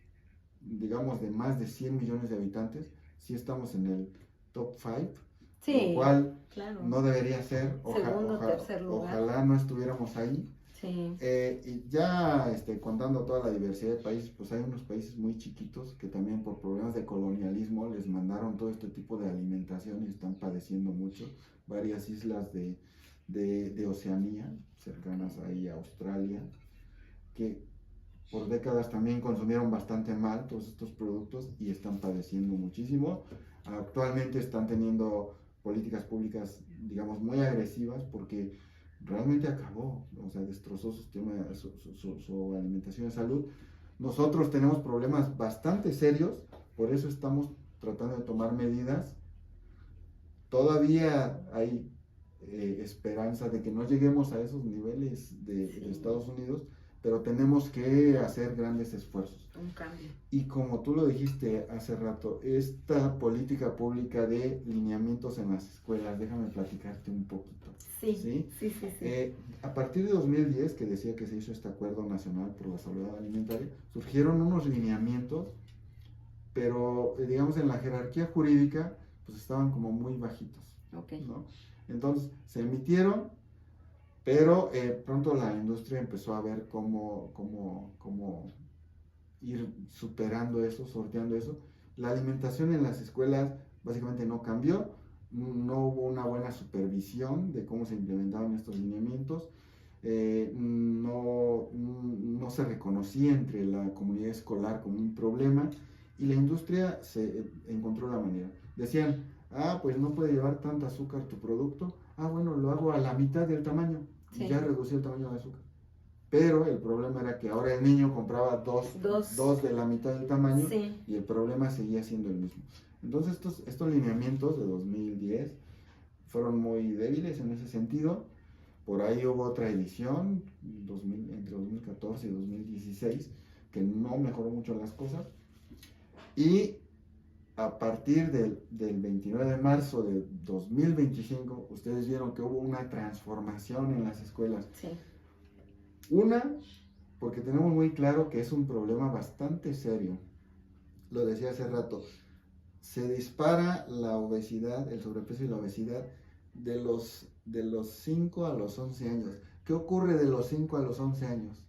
digamos de más de 100 millones de habitantes, sí estamos en el top 5, sí, lo cual claro. No debería ser. Segundo, tercer lugar. Ojalá no estuviéramos ahí. Sí. Y ya contando toda la diversidad de países, pues hay unos países muy chiquitos que también por problemas de colonialismo les mandaron todo este tipo de alimentación y están padeciendo mucho. Varias islas de Oceanía, cercanas ahí a Australia, que por décadas también consumieron bastante mal todos estos productos y están padeciendo muchísimo. Actualmente están teniendo políticas públicas, digamos, muy agresivas porque realmente acabó, o sea, destrozó su alimentación y salud. Nosotros tenemos problemas bastante serios, por eso estamos tratando de tomar medidas. Todavía hay esperanza de que no lleguemos a esos niveles de Estados Unidos, pero tenemos que hacer grandes esfuerzos. Un cambio. Y como tú lo dijiste hace rato, esta política pública de lineamientos en las escuelas, déjame platicarte un poquito. Sí. A partir de 2010, que decía que se hizo este Acuerdo Nacional por la Salud Alimentaria, surgieron unos lineamientos, pero digamos en la jerarquía jurídica, pues estaban como muy bajitos. Okay. ¿No? Entonces se emitieron, pero pronto la industria empezó a ver cómo ir superando eso, sorteando eso. La alimentación en las escuelas básicamente no cambió, no hubo una buena supervisión de cómo se implementaban estos lineamientos, no se reconocía entre la comunidad escolar como un problema y la industria se encontró la manera. Decían, pues no puede llevar tanta azúcar tu producto, bueno, lo hago a la mitad del tamaño, sí. Y ya reducí el tamaño de azúcar. Pero el problema era que ahora el niño compraba dos de la mitad del tamaño, sí. Y el problema seguía siendo el mismo. Entonces estos lineamientos de 2010 fueron muy débiles en ese sentido. Por ahí hubo otra edición, entre 2014 y 2016, que no mejoró mucho las cosas. Y a partir del 29 de marzo de 2025, ustedes vieron que hubo una transformación en las escuelas. Sí. Una, porque tenemos muy claro que es un problema bastante serio. Lo decía hace rato, se dispara la obesidad, el sobrepeso y la obesidad de los 5 a los 11 años. ¿Qué ocurre de los 5 a los 11 años?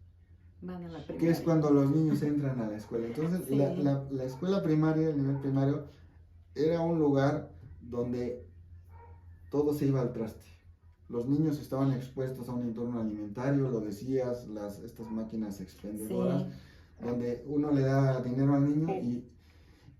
Van a la primaria. Que es cuando los niños entran a la escuela. Entonces, sí. la escuela primaria, el nivel primario, era un lugar donde todo se iba al traste. Los niños estaban expuestos a un entorno alimentario, lo decías, estas máquinas expendedoras, sí. Donde uno le da dinero al niño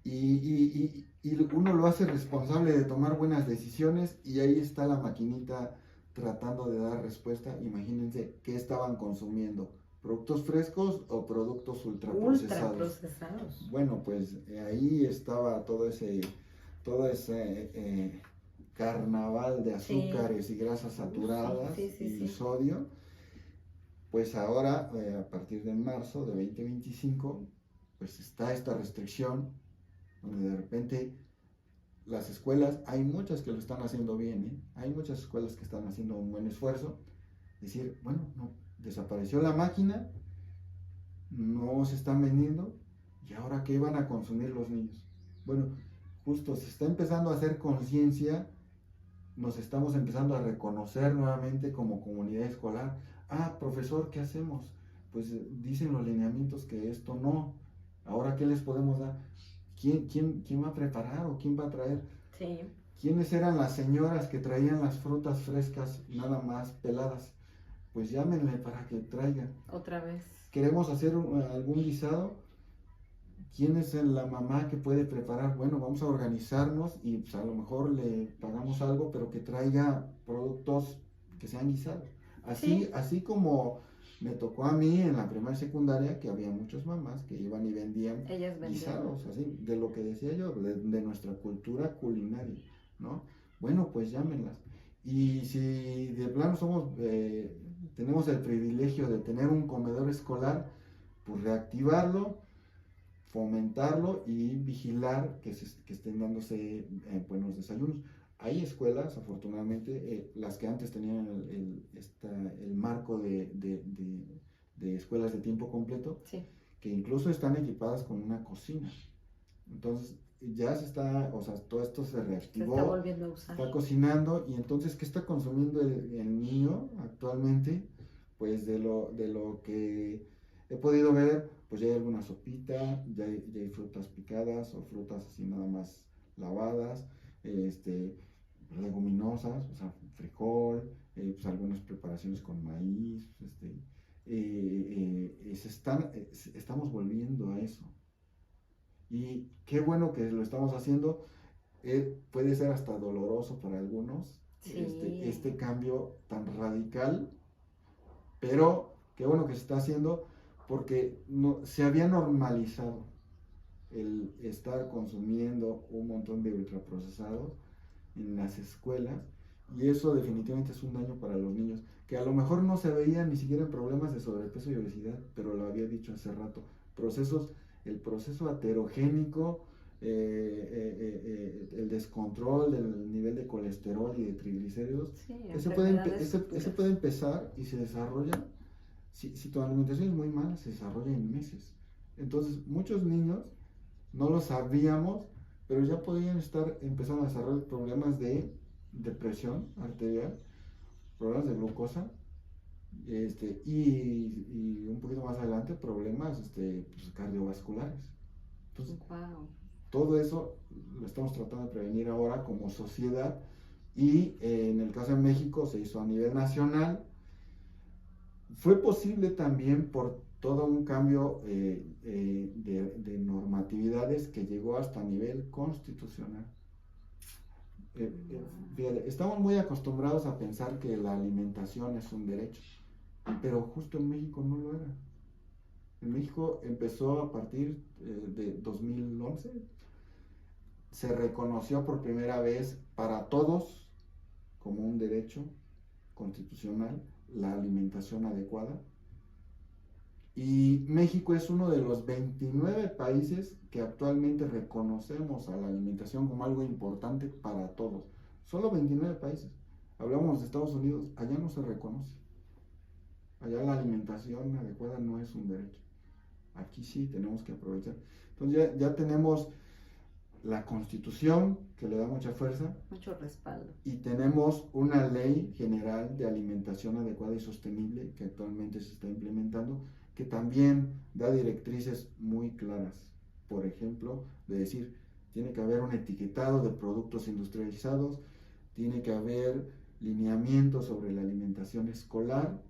y uno lo hace responsable de tomar buenas decisiones y ahí está la maquinita tratando de dar respuesta. Imagínense qué estaban consumiendo. ¿Productos frescos o productos ultraprocesados? Bueno, pues ahí estaba todo ese carnaval de azúcares, sí. Y grasas saturadas, sí. Sodio. Pues ahora, a partir de marzo de 2025, pues está esta restricción, donde de repente las escuelas, hay muchas que lo están haciendo bien, hay muchas escuelas que están haciendo un buen esfuerzo, decir, bueno, no, desapareció la máquina, no se están vendiendo, ¿y ahora qué van a consumir los niños? Bueno, justo se está empezando a hacer conciencia, nos estamos empezando a reconocer nuevamente como comunidad escolar. Profesor, ¿qué hacemos? Pues dicen los lineamientos que esto no, ahora ¿qué les podemos dar? ¿Quién va a preparar o quién va a traer? Sí. ¿Quiénes eran las señoras que traían las frutas frescas nada más peladas? Pues llámenle para que traigan. Otra vez. ¿Queremos hacer algún guisado? ¿Quién es la mamá que puede preparar? Bueno, vamos a organizarnos y pues a lo mejor le pagamos algo, pero que traiga productos que sean guisados. Así como me tocó a mí en la primaria y secundaria, que había muchas mamás que iban y vendían guisados, así, de lo que decía yo, de nuestra cultura culinaria, ¿no? Bueno, pues llámenlas. Y si de plano tenemos el privilegio de tener un comedor escolar, pues reactivarlo, fomentarlo y vigilar que estén dándose buenos desayunos. Hay escuelas, afortunadamente, las que antes tenían el marco de escuelas de tiempo completo, sí. Que incluso están equipadas con una cocina. Entonces, ya todo esto se reactivó, se está volviendo a usar. Está cocinando, y entonces, ¿qué está consumiendo el niño actualmente? Pues de lo que he podido ver, pues ya hay alguna sopita, ya hay frutas picadas o frutas así nada más lavadas, leguminosas, o sea, frijol, pues algunas preparaciones con maíz, estamos volviendo a eso. Y qué bueno que lo estamos haciendo. Puede ser hasta doloroso para algunos, sí. Este cambio tan radical, pero qué bueno que se está haciendo, porque se había normalizado el estar consumiendo un montón de ultraprocesados en las escuelas, Y eso definitivamente es un daño para los niños, que a lo mejor no se veían ni siquiera en problemas de sobrepeso y obesidad, pero lo había dicho hace rato, el proceso aterogénico, el descontrol del nivel de colesterol y de triglicéridos, Sí, ese puede empezar y se desarrolla, si tu alimentación es muy mala, se desarrolla en meses. Entonces, muchos niños no lo sabíamos, pero ya podían estar empezando a desarrollar problemas de depresión arterial, problemas de glucosa, y un poquito más adelante problemas pues, cardiovasculares. Entonces, wow. todo eso lo estamos tratando de prevenir ahora como sociedad y en el caso de México se hizo a nivel nacional. Fue posible también por todo un cambio de normatividades que llegó hasta nivel constitucional. Fíjate, estamos muy acostumbrados a pensar que la alimentación es un derecho, pero justo en México no lo era. En México empezó a partir de 2011, se reconoció por primera vez para todos como un derecho constitucional la alimentación adecuada. Y México es uno de los 29 países que actualmente reconocemos a la alimentación como algo importante para todos. Solo 29 países. Hablamos de Estados Unidos, allá no se reconoce. Allá la alimentación adecuada no es un derecho. Aquí sí tenemos que aprovechar. Entonces ya tenemos la Constitución, que le da mucha fuerza. Mucho respaldo. Y tenemos una ley general de alimentación adecuada y sostenible que actualmente se está implementando, que también da directrices muy claras. Por ejemplo, de decir, tiene que haber un etiquetado de productos industrializados, tiene que haber lineamientos sobre la alimentación escolar,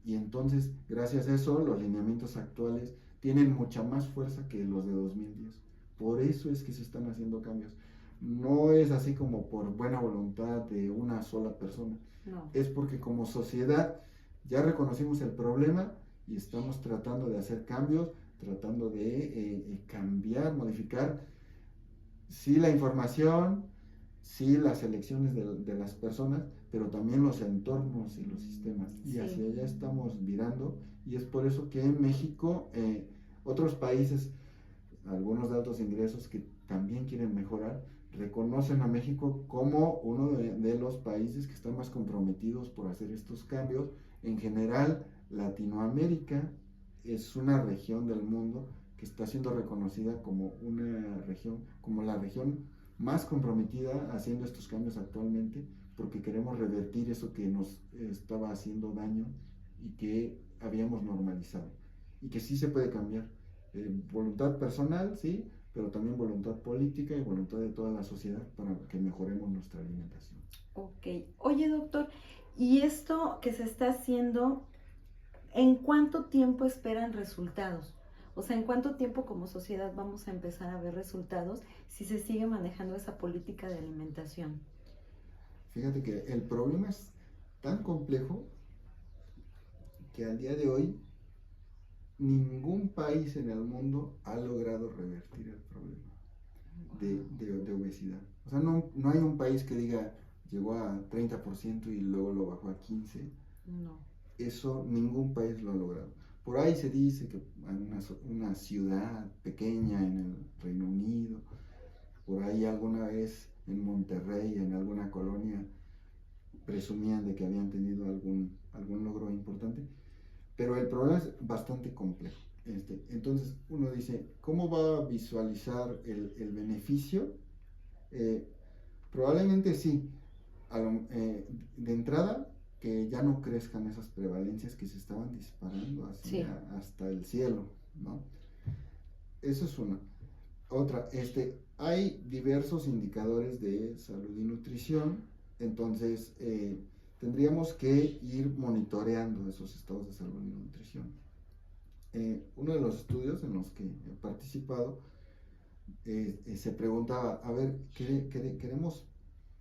y entonces, gracias a eso, los lineamientos actuales tienen mucha más fuerza que los de 2010. Por eso es que se están haciendo cambios. No es así como por buena voluntad de una sola persona. No. Es porque como sociedad ya reconocimos el problema y estamos tratando de hacer cambios, tratando de cambiar, modificar, sí la información, sí las elecciones de las personas, pero también los entornos y los sistemas. Y hacia allá estamos virando, y es por eso que en México, otros países, algunos de altos ingresos que también quieren mejorar, reconocen a México como uno de los países que están más comprometidos por hacer estos cambios. En general, Latinoamérica es una región del mundo que está siendo reconocida como una región, como la región más comprometida haciendo estos cambios actualmente, porque queremos revertir eso que nos estaba haciendo daño y que habíamos normalizado, y que sí se puede cambiar. Voluntad personal, sí, pero también voluntad política y voluntad de toda la sociedad para que mejoremos nuestra alimentación. Ok. Oye, doctor, ¿y esto que se está haciendo, en cuánto tiempo esperan resultados? O sea, ¿en cuánto tiempo como sociedad vamos a empezar a ver resultados si se sigue manejando esa política de alimentación? Fíjate que el problema es tan complejo que al día de hoy ningún país en el mundo ha logrado revertir el problema de obesidad. O sea, no hay un país que diga llegó a 30% y luego lo bajó a 15%. No. Eso ningún país lo ha logrado. Por ahí se dice que una ciudad pequeña en el Reino Unido, por ahí alguna vez en Monterrey, en alguna colonia, presumían de que habían tenido algún logro importante, pero el problema es bastante complejo. Entonces uno dice, ¿cómo va a visualizar el beneficio? Probablemente sí, de entrada, que ya no crezcan esas prevalencias que se estaban disparando hasta el cielo, ¿no? Eso es una. Otra, hay diversos indicadores de salud y nutrición, entonces tendríamos que ir monitoreando esos estados de salud y nutrición. Uno de los estudios en los que he participado se preguntaba, a ver, queremos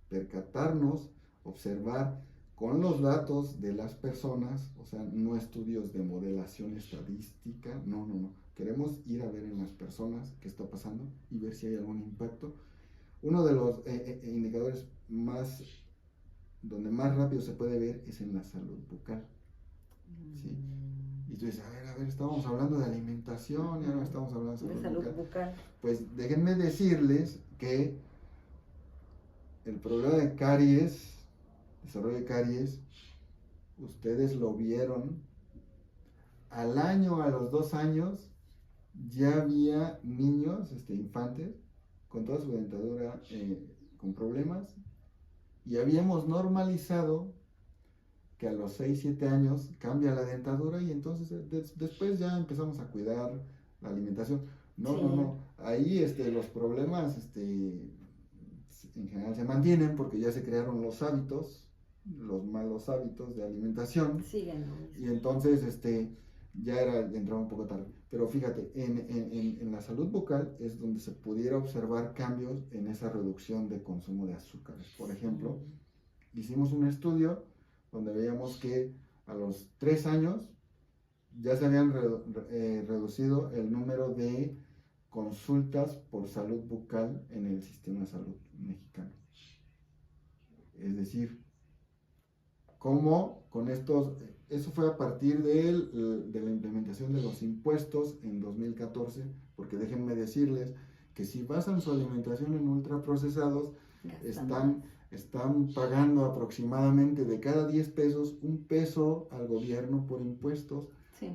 percatarnos, observar con los datos de las personas, o sea, no estudios de modelación estadística, no. Queremos ir a ver en las personas qué está pasando y ver si hay algún impacto. Uno de los indicadores más donde más rápido se puede ver es en la salud bucal, ¿sí? Y tú dices, a ver, estábamos hablando de alimentación, ya no estamos hablando de salud bucal. Pues déjenme decirles que el problema de caries, desarrollo de caries, ustedes lo vieron al año, a los 2 años, ya había niños, infantes, con toda su dentadura con problemas, y habíamos normalizado que a los 6, 7 años cambia la dentadura y entonces después ya empezamos a cuidar la alimentación. No, ahí los problemas en general se mantienen porque ya se crearon los hábitos, los malos hábitos de alimentación. Siguen. Y entonces ya entraba un poco tarde. Pero fíjate, en la salud bucal es donde se pudiera observar cambios en esa reducción de consumo de azúcares. Por ejemplo, hicimos un estudio donde veíamos que a los 3 años ya se habían reducido el número de consultas por salud bucal en el sistema de salud mexicano. Es decir, cómo con eso fue a partir de la implementación de los impuestos en 2014, porque déjenme decirles que si basan su alimentación en ultraprocesados, están pagando aproximadamente de cada 10 pesos, 1 peso al gobierno por impuestos,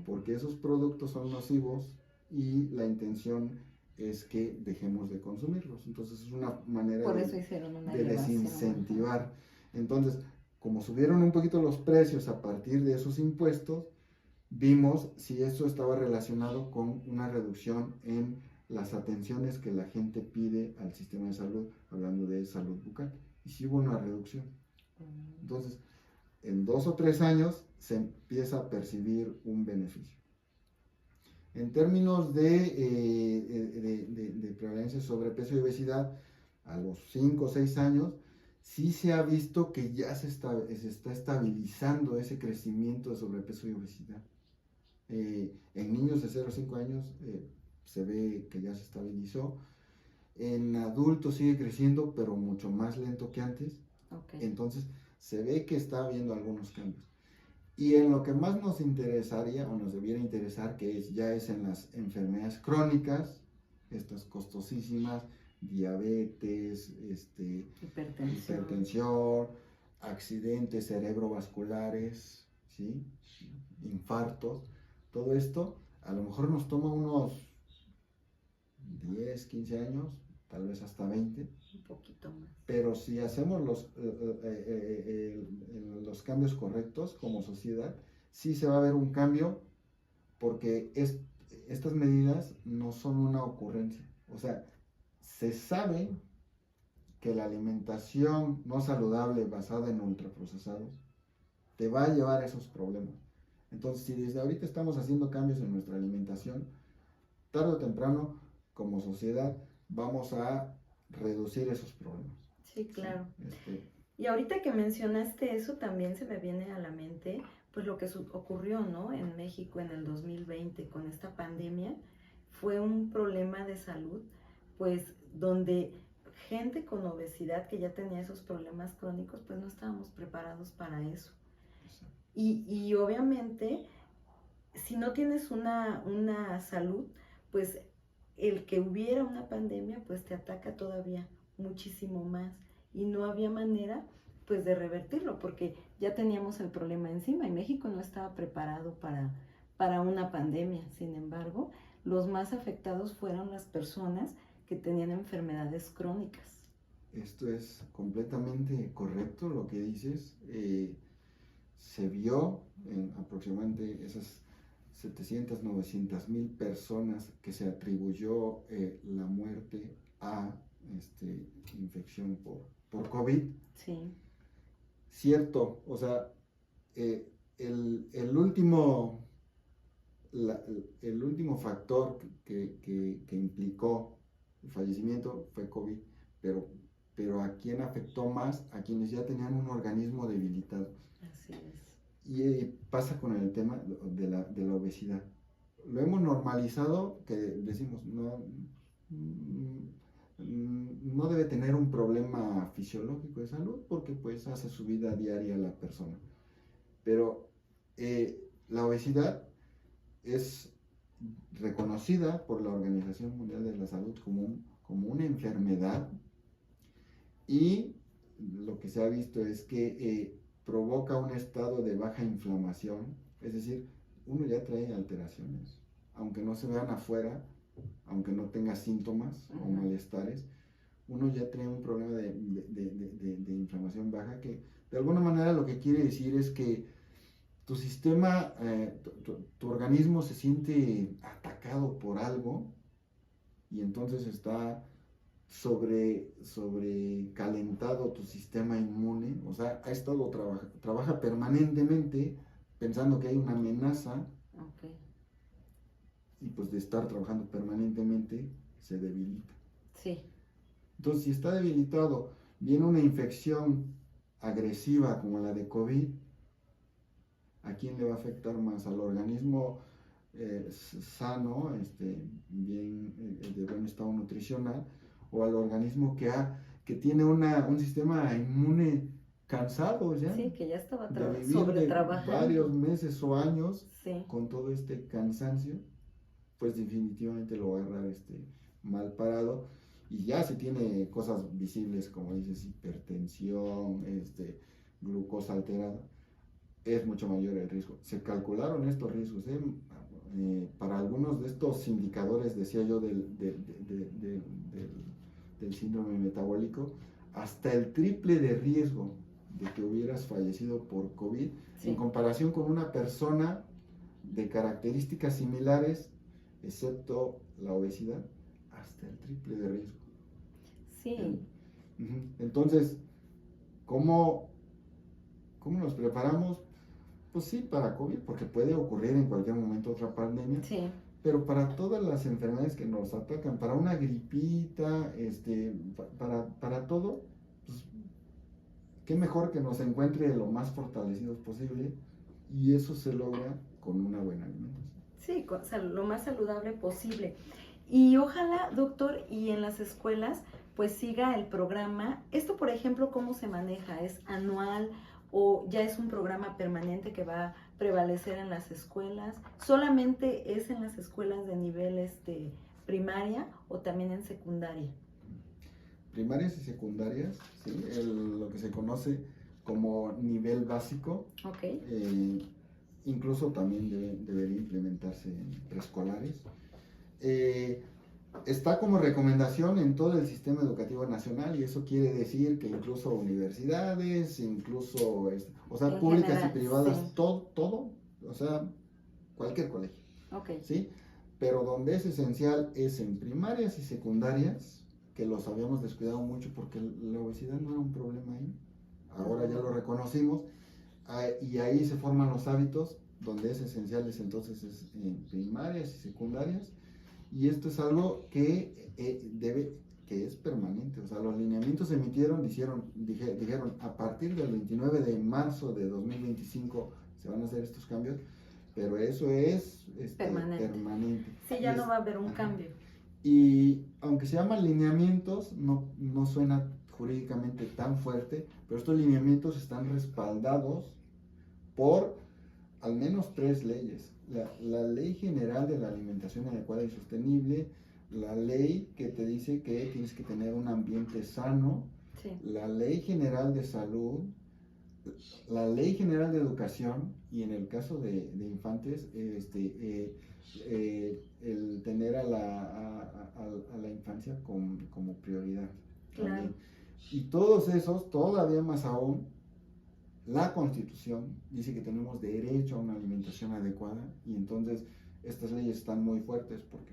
porque esos productos son nocivos y la intención es que dejemos de consumirlos. Entonces es una manera de desincentivar. Entonces, como subieron un poquito los precios a partir de esos impuestos, vimos si eso estaba relacionado con una reducción en las atenciones que la gente pide al sistema de salud, hablando de salud bucal. Y sí hubo una reducción. Entonces, en 2 o 3 años se empieza a percibir un beneficio. En términos de prevalencia de sobrepeso y obesidad, a los 5 o 6 años, sí se ha visto que ya se está estabilizando ese crecimiento de sobrepeso y obesidad. En niños de 0 a 5 años se ve que ya se estabilizó. En adultos sigue creciendo, pero mucho más lento que antes. Entonces, se ve que está habiendo algunos cambios. Y en lo que más nos interesaría, o nos debiera interesar, que ya es en las enfermedades crónicas, estas costosísimas, diabetes, hipertensión, accidentes cerebrovasculares, ¿sí? Infartos, todo esto a lo mejor nos toma unos 10, 15 años, tal vez hasta 20. Un poquito más. Pero si hacemos los cambios correctos como sociedad, sí se va a ver un cambio, porque estas medidas no son una ocurrencia. O sea, se sabe que la alimentación no saludable basada en ultraprocesados te va a llevar a esos problemas. Entonces, si desde ahorita estamos haciendo cambios en nuestra alimentación, tarde o temprano, como sociedad, vamos a reducir esos problemas. Sí, claro. Y ahorita que mencionaste eso, también se me viene a la mente pues lo que ocurrió, ¿no? En México en el 2020 con esta pandemia. Fue un problema de salud, pues donde gente con obesidad que ya tenía esos problemas crónicos, pues no estábamos preparados para eso. Y obviamente, si no tienes una salud, pues el que hubiera una pandemia, pues te ataca todavía muchísimo más. Y no había manera, pues, de revertirlo, porque ya teníamos el problema encima y México no estaba preparado para una pandemia. Sin embargo, los más afectados fueron las personas que tenían enfermedades crónicas. Esto es completamente correcto lo que dices. Se vio en aproximadamente esas 700, 900 mil personas que se atribuyó la muerte a infección por COVID. Sí. Cierto, o sea, el último factor que implicó el fallecimiento fue COVID, pero ¿a quién afectó más? A quienes ya tenían un organismo debilitado. Así es. Y pasa con el tema de la obesidad. Lo hemos normalizado, que decimos, no, no debe tener un problema fisiológico de salud porque pues hace su vida diaria la persona. Pero la obesidad es reconocida por la Organización Mundial de la Salud como una enfermedad, y lo que se ha visto es que provoca un estado de baja inflamación, es decir, uno ya trae alteraciones, aunque no se vean afuera, aunque no tenga síntomas o malestares, uno ya trae un problema de inflamación baja, que de alguna manera lo que quiere decir es que tu sistema, tu organismo se siente atacado por algo y entonces está sobrecalentado tu sistema inmune, o sea, ha estado trabaja permanentemente pensando que hay una amenaza. Okay. Y pues de estar trabajando permanentemente se debilita. Sí. Entonces, si está debilitado, viene una infección agresiva como la de COVID, ¿a quién le va a afectar más? ¿Al organismo sano, bien, de buen estado nutricional, o al organismo que tiene un sistema inmune cansado ya? Sí, que ya estaba de vivir sobretrabajando varios meses o años sí. con todo este cansancio, pues definitivamente lo va a agarrar mal parado. Y ya si tiene cosas visibles como dices, hipertensión, glucosa alterada, es mucho mayor el riesgo. Se calcularon estos riesgos, para algunos de estos indicadores, decía yo, del síndrome metabólico, hasta el triple de riesgo de que hubieras fallecido por COVID, sí, en comparación con una persona de características similares, excepto la obesidad, hasta el triple de riesgo. Sí. Entonces, ¿cómo nos preparamos? Pues sí, para COVID, porque puede ocurrir en cualquier momento otra pandemia. Sí. Pero para todas las enfermedades que nos atacan, para una gripita, para todo, pues, qué mejor que nos encuentre lo más fortalecidos posible, y eso se logra con una buena alimentación. Sí, lo más saludable posible. Y ojalá, doctor, y en las escuelas, pues siga el programa. Esto, por ejemplo, ¿cómo se maneja? ¿Es anual o ya es un programa permanente que va a prevalecer en las escuelas? ¿Solamente es en las escuelas de nivel primaria o también en secundaria? Primarias y secundarias, ¿sí? Lo que se conoce como nivel básico. Okay. Incluso también debería implementarse en preescolares. Está como recomendación en todo el sistema educativo nacional, y eso quiere decir que incluso universidades, incluso, o sea, públicas general, y privadas, sí, todo, o sea, cualquier colegio. Okay. ¿Sí? Pero donde es esencial es en primarias y secundarias, que los habíamos descuidado mucho porque la obesidad no era un problema ahí. Ahora ya lo reconocimos, y ahí se forman los hábitos. Donde es esencial entonces es en primarias y secundarias, y esto es algo que es permanente. O sea, los lineamientos se emitieron, dijeron a partir del 29 de marzo de 2025 se van a hacer estos cambios, pero eso es permanente. Sí, ya no va a haber un cambio. Y aunque se llaman lineamientos, no suena jurídicamente tan fuerte, pero estos lineamientos están respaldados por al menos 3 leyes: la Ley General de la Alimentación Adecuada y Sostenible, la ley que te dice que tienes que tener un ambiente sano, sí, la Ley General de Salud, la Ley General de Educación, y en el caso de infantes, el tener a la infancia como prioridad. Claro. También. Y todos esos, todavía más aún, la Constitución dice que tenemos derecho a una alimentación adecuada, y entonces estas leyes están muy fuertes porque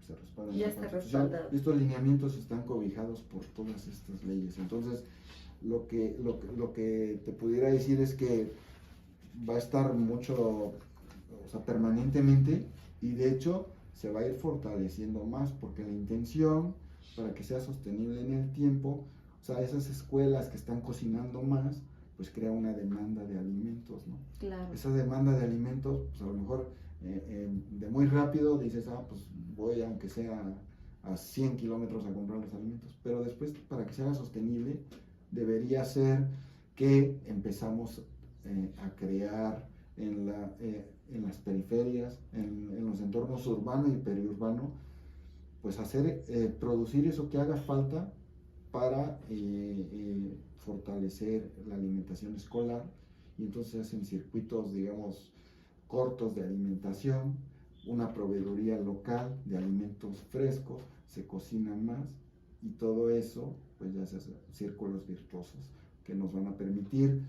se respaldan en la Constitución. Estos lineamientos están cobijados por todas estas leyes. Entonces, lo que te pudiera decir es que va a estar mucho, o sea, permanentemente, y de hecho se va a ir fortaleciendo más, porque la intención, para que sea sostenible en el tiempo, o sea, esas escuelas que están cocinando más, pues crea una demanda de alimentos, ¿no? Claro. Esa demanda de alimentos, pues a lo mejor de muy rápido dices, pues voy, aunque sea a 100 kilómetros a comprar los alimentos, pero después, para que sea sostenible, debería ser que empezamos a crear en las periferias, en los entornos urbano y periurbano, pues producir eso que haga falta para fortalecer la alimentación escolar, y entonces hacen circuitos, digamos, cortos de alimentación, una proveeduría local de alimentos frescos, se cocinan más, y todo eso pues ya se hacen círculos virtuosos que nos van a permitir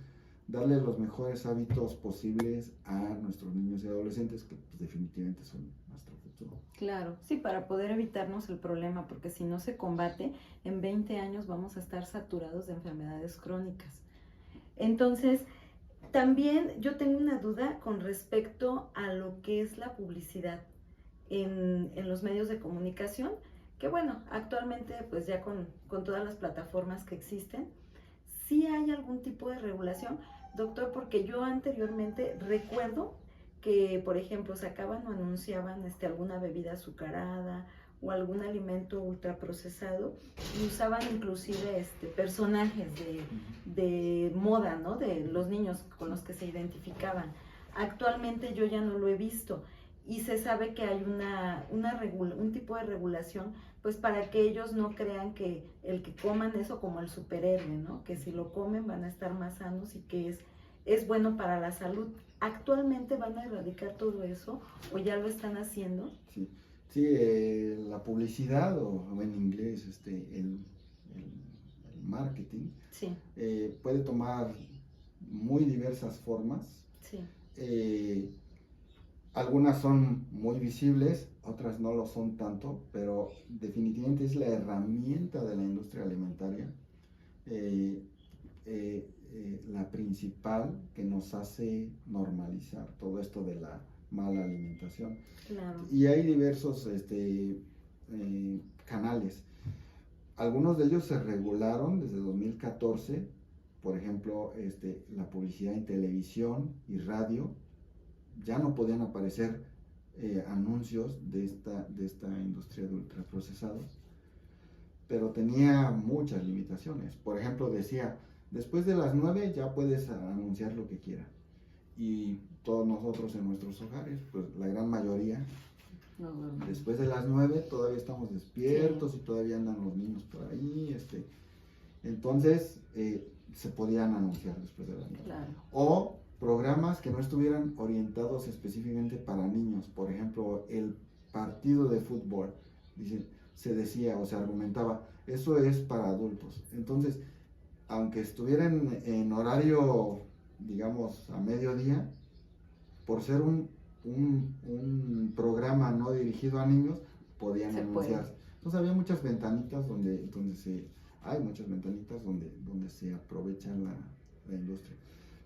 darle los mejores hábitos posibles a nuestros niños y adolescentes, que pues, definitivamente son nuestro futuro. Claro, sí, para poder evitarnos el problema, porque si no se combate, en 20 años vamos a estar saturados de enfermedades crónicas. Entonces, también yo tengo una duda con respecto a lo que es la publicidad en los medios de comunicación, que bueno, actualmente pues ya con todas las plataformas que existen, ¿sí hay algún tipo de regulación, doctor? Porque yo anteriormente recuerdo que, por ejemplo, sacaban o anunciaban alguna bebida azucarada o algún alimento ultraprocesado, y usaban inclusive personajes de moda, ¿no? De los niños con los que se identificaban. Actualmente yo ya no lo he visto, y se sabe que hay un tipo de regulación, pues para que ellos no crean que el que coman eso como el superhéroe, ¿no? Que si lo comen van a estar más sanos y que es bueno para la salud. ¿Actualmente van a erradicar todo eso o ya lo están haciendo? Sí, sí, la publicidad, o en inglés el marketing, Sí. Puede tomar muy diversas formas. Sí. Algunas son muy visibles, otras no lo son tanto, pero definitivamente es la herramienta de la industria alimentaria, la principal, que nos hace normalizar todo esto de la mala alimentación. Claro. Y hay diversos canales. Algunos de ellos se regularon desde 2014, por ejemplo, la publicidad en televisión y radio. Ya no podían aparecer anuncios de esta industria de ultraprocesados, pero tenía muchas limitaciones. Por ejemplo, decía, después de las 9 ya puedes anunciar lo que quieras. Y todos nosotros en nuestros hogares, pues la gran mayoría, después de las 9 todavía estamos despiertos, sí, y todavía andan los niños por ahí. Entonces, se podían anunciar después de las 9. Claro. O programas que no estuvieran orientados específicamente para niños. Por ejemplo, el partido de fútbol, se decía o se argumentaba, eso es para adultos. Entonces, aunque estuvieran en horario, digamos, a mediodía, por ser un programa no dirigido a niños, podían anunciarse. Entonces había muchas ventanitas donde se aprovecha la industria.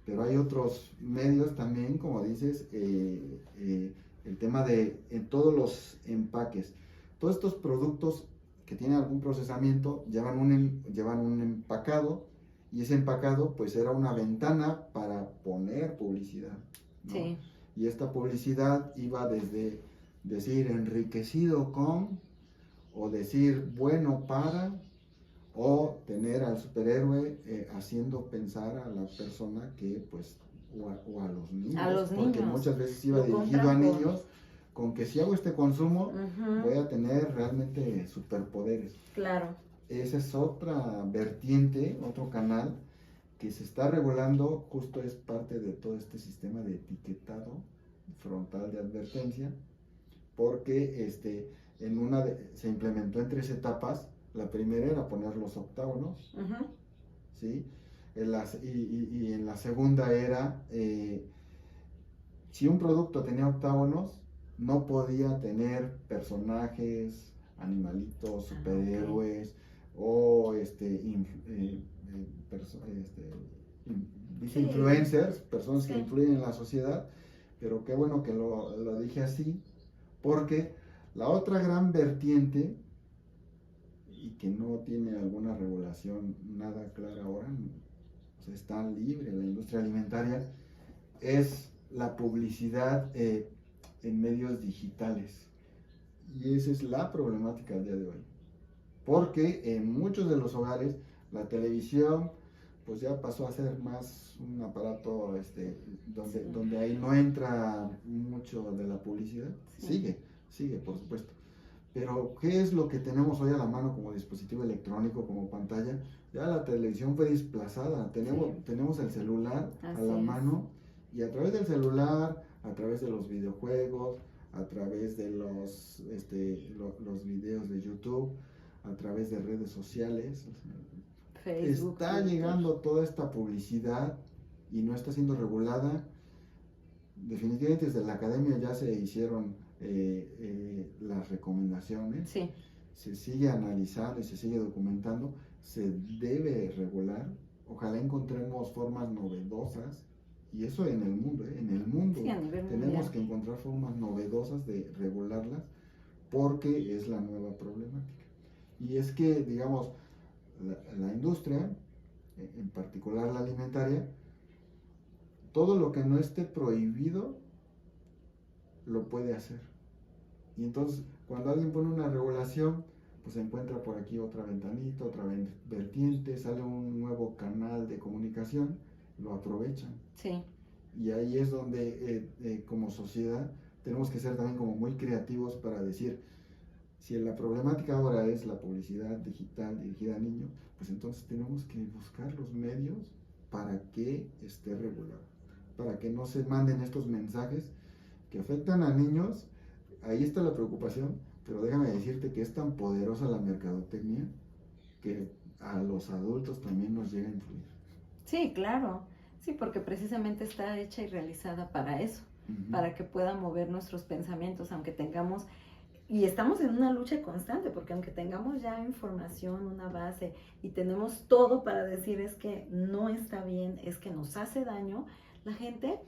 Pero hay otros medios también, como dices, el tema de todos los empaques. Todos estos productos que tienen algún procesamiento llevan un empacado, y ese empacado pues era una ventana para poner publicidad, ¿no? Sí. Y esta publicidad iba desde decir enriquecido con, o decir bueno para, o tener al superhéroe haciendo pensar a la persona que pues, o a los niños. A los porque niños. Muchas veces iba dirigido a niños, con que si hago este consumo, voy a tener realmente superpoderes. Claro. Esa es otra vertiente, otro canal que se está regulando, justo es parte de todo este sistema de etiquetado frontal de advertencia, porque se implementó en 3 etapas. La primera era poner los octágonos, ¿sí? Y en la segunda era, si un producto tenía octágonos, no podía tener personajes, animalitos, superhéroes, o influencers, personas que influyen en la sociedad. Pero qué bueno que lo dije así, porque la otra gran vertiente, y que no tiene alguna regulación nada clara ahora, o sea, está libre la industria alimentaria, es la publicidad en medios digitales. Y esa es la problemática al día de hoy. Porque en muchos de los hogares la televisión pues ya pasó a ser más un aparato donde ahí no entra mucho de la publicidad. Sí. Sigue, por supuesto. Pero ¿qué es lo que tenemos hoy a la mano como dispositivo electrónico, como pantalla? Ya la televisión fue desplazada, tenemos el celular a la mano, y a través del celular, a través de los videojuegos, a través de los videos de YouTube, a través de redes sociales, Facebook, está llegando toda esta publicidad y no está siendo regulada. Definitivamente desde la academia ya se hicieron las recomendaciones, sí. Se sigue analizando y se sigue documentando, se debe regular. Ojalá encontremos formas novedosas, y eso en el mundo, sí, tenemos que encontrar formas novedosas de regularlas, porque es la nueva problemática. Y es que, digamos, la industria, en particular la alimentaria, todo lo que no esté prohibido lo puede hacer. Y entonces, cuando alguien pone una regulación, pues se encuentra por aquí otra ventanita, otra vertiente, sale un nuevo canal de comunicación, lo aprovechan. Sí. Y ahí es donde como sociedad tenemos que ser también como muy creativos para decir, si la problemática ahora es la publicidad digital dirigida a niños, pues entonces tenemos que buscar los medios para que esté regulado, para que no se manden estos mensajes que afectan a niños. Ahí está la preocupación, pero déjame decirte que es tan poderosa la mercadotecnia que a los adultos también nos llega a influir. Sí, claro. Sí, porque precisamente está hecha y realizada para eso, para que pueda mover nuestros pensamientos, aunque tengamos, y estamos en una lucha constante, porque aunque tengamos ya información, una base, y tenemos todo para decir es que no está bien, es que nos hace daño, la gente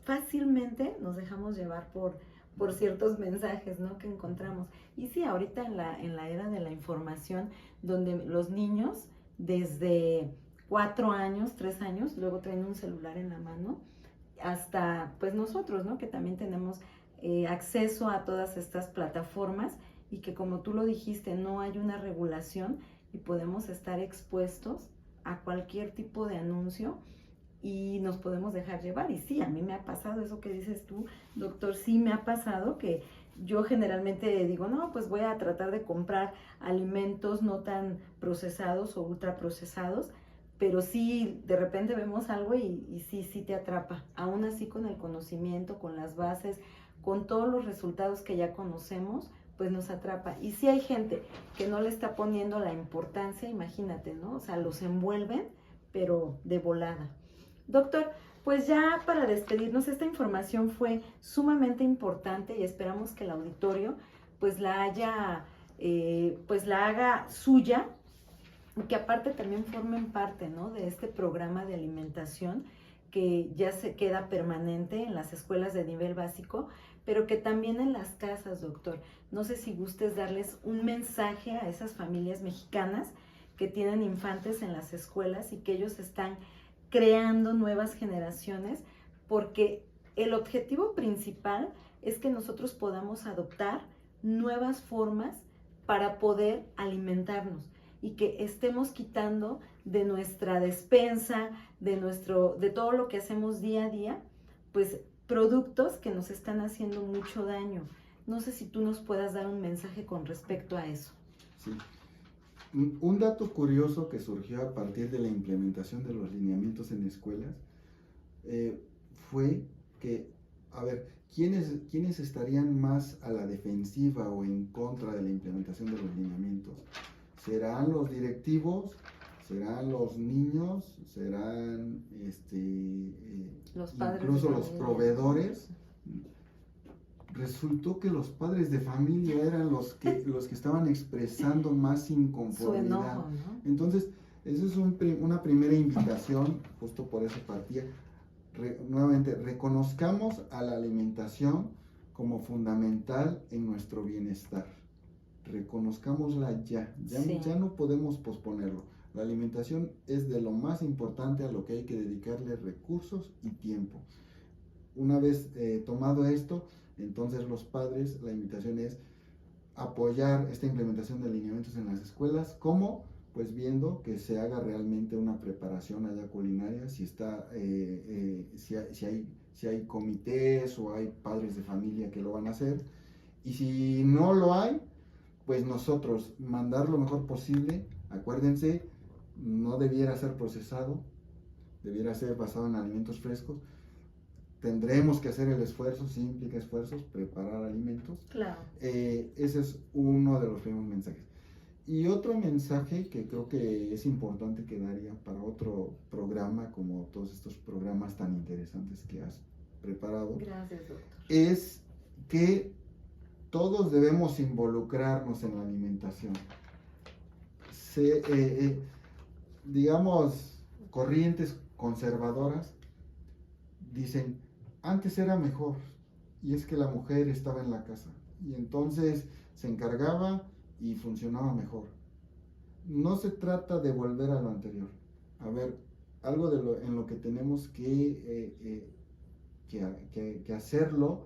fácilmente nos dejamos llevar por ciertos mensajes, ¿no?, que encontramos. Y sí, ahorita en la era de la información, donde los niños desde 4 años, 3 años, luego traen un celular en la mano, hasta pues nosotros, ¿no?, que también tenemos acceso a todas estas plataformas, y que, como tú lo dijiste, no hay una regulación y podemos estar expuestos a cualquier tipo de anuncio y nos podemos dejar llevar. Y sí, a mí me ha pasado eso que dices tú, doctor, sí me ha pasado que yo generalmente digo, no, pues voy a tratar de comprar alimentos no tan procesados o ultraprocesados, pero sí, de repente vemos algo y sí te atrapa. Aún así, con el conocimiento, con las bases, con todos los resultados que ya conocemos, pues nos atrapa. Y sí hay gente que no le está poniendo la importancia, imagínate, ¿no? O sea, los envuelven, pero de volada. Doctor, pues ya para despedirnos, esta información fue sumamente importante y esperamos que el auditorio pues la haga suya, y que aparte también formen parte, ¿no?, de este programa de alimentación que ya se queda permanente en las escuelas de nivel básico, pero que también en las casas, doctor. No sé si gustes darles un mensaje a esas familias mexicanas que tienen infantes en las escuelas y que ellos están creando nuevas generaciones, porque el objetivo principal es que nosotros podamos adoptar nuevas formas para poder alimentarnos, y que estemos quitando de nuestra despensa, de todo lo que hacemos día a día, pues productos que nos están haciendo mucho daño. No sé si tú nos puedas dar un mensaje con respecto a eso. Sí. Un dato curioso que surgió a partir de la implementación de los lineamientos en escuelas fue que, a ver, ¿quiénes estarían más a la defensiva o en contra de la implementación de los lineamientos? ¿Serán los directivos? ¿Serán los niños? ¿Serán los padres, incluso los proveedores? Resultó que los padres de familia eran los que estaban expresando más inconformidad. Su enojo, ¿no? Entonces, esa es una primera invitación, justo por esa partida. Nuevamente, reconozcamos a la alimentación como fundamental en nuestro bienestar. Reconozcámosla ya no podemos posponerlo. La alimentación es de lo más importante, a lo que hay que dedicarle recursos y tiempo. Una vez tomado esto, entonces los padres, la invitación es apoyar esta implementación de alineamientos en las escuelas. ¿Cómo? Pues viendo que se haga realmente una preparación allá culinaria, si hay comités o hay padres de familia que lo van a hacer. Y si no lo hay, pues nosotros mandar lo mejor posible. Acuérdense, no debiera ser procesado, debiera ser basado en alimentos frescos. Tendremos que hacer el esfuerzo, sí implica esfuerzos, preparar alimentos. Claro. Ese es uno de los primeros mensajes. Y otro mensaje que creo que es importante que daría para otro programa, como todos estos programas tan interesantes que has preparado. Gracias, doctor. Es que todos debemos involucrarnos en la alimentación. Digamos, corrientes conservadoras dicen, antes era mejor, y es que la mujer estaba en la casa, y entonces se encargaba y funcionaba mejor. No se trata de volver a lo anterior. A ver, algo en lo que tenemos que hacerlo,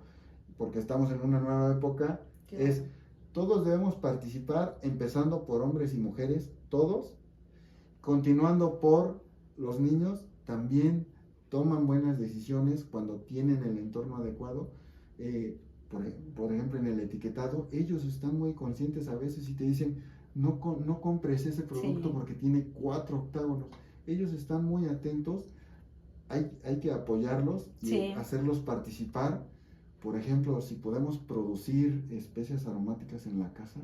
porque estamos en una nueva época, es todos debemos participar, empezando por hombres y mujeres, todos, continuando por los niños, también toman buenas decisiones cuando tienen el entorno adecuado. Por ejemplo, en el etiquetado, ellos están muy conscientes a veces y te dicen, no compres ese producto porque tiene 4 octágonos. Ellos están muy atentos, hay que apoyarlos y hacerlos participar. Por ejemplo, si podemos producir especias aromáticas en la casa,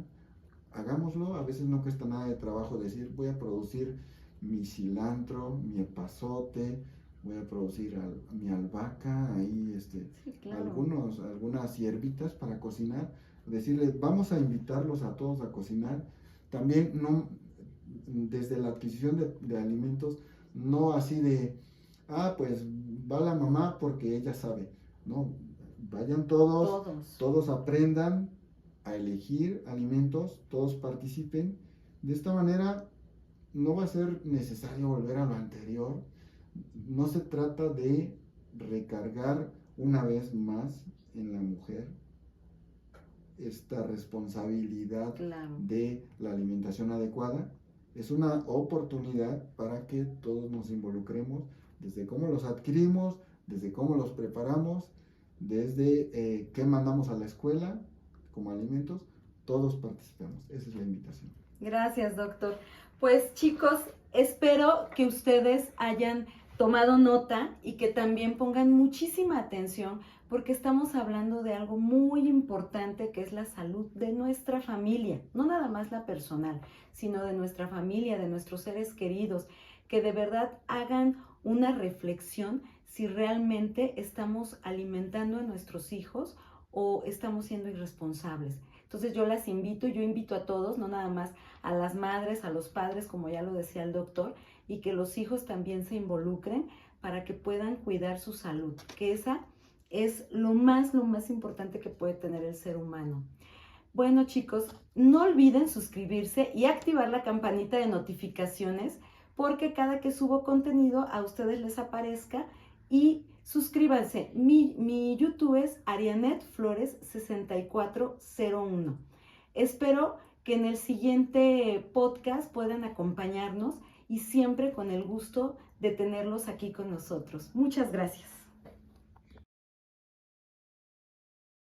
hagámoslo. A veces no cuesta nada de trabajo decir, voy a producir mi cilantro, mi epazote, voy a producir mi albahaca, ahí algunas hierbitas para cocinar. Decirles, vamos a invitarlos a todos a cocinar. También no, desde la adquisición de alimentos, no así de, pues va la mamá porque ella sabe. No, vayan todos aprendan a elegir alimentos, todos participen. De esta manera no va a ser necesario volver a lo anterior. No se trata de recargar una vez más en la mujer esta responsabilidad de la alimentación adecuada. Es una oportunidad para que todos nos involucremos, desde cómo los adquirimos, desde cómo los preparamos, desde qué mandamos a la escuela como alimentos, todos participamos. Esa es la invitación. Gracias, doctor. Pues chicos, espero que ustedes hayan tomado nota y que también pongan muchísima atención, porque estamos hablando de algo muy importante, que es la salud de nuestra familia, no nada más la personal, sino de nuestra familia, de nuestros seres queridos, que de verdad hagan una reflexión si realmente estamos alimentando a nuestros hijos o estamos siendo irresponsables. Entonces yo invito a todos, no nada más a las madres, a los padres, como ya lo decía el doctor, y que los hijos también se involucren para que puedan cuidar su salud, que esa es lo más importante que puede tener el ser humano. Bueno, chicos, no olviden suscribirse y activar la campanita de notificaciones, porque cada que subo contenido a ustedes les aparezca, y suscríbanse. Mi YouTube es Arianet Flores 6401. Espero que en el siguiente podcast puedan acompañarnos y siempre con el gusto de tenerlos aquí con nosotros. Muchas gracias.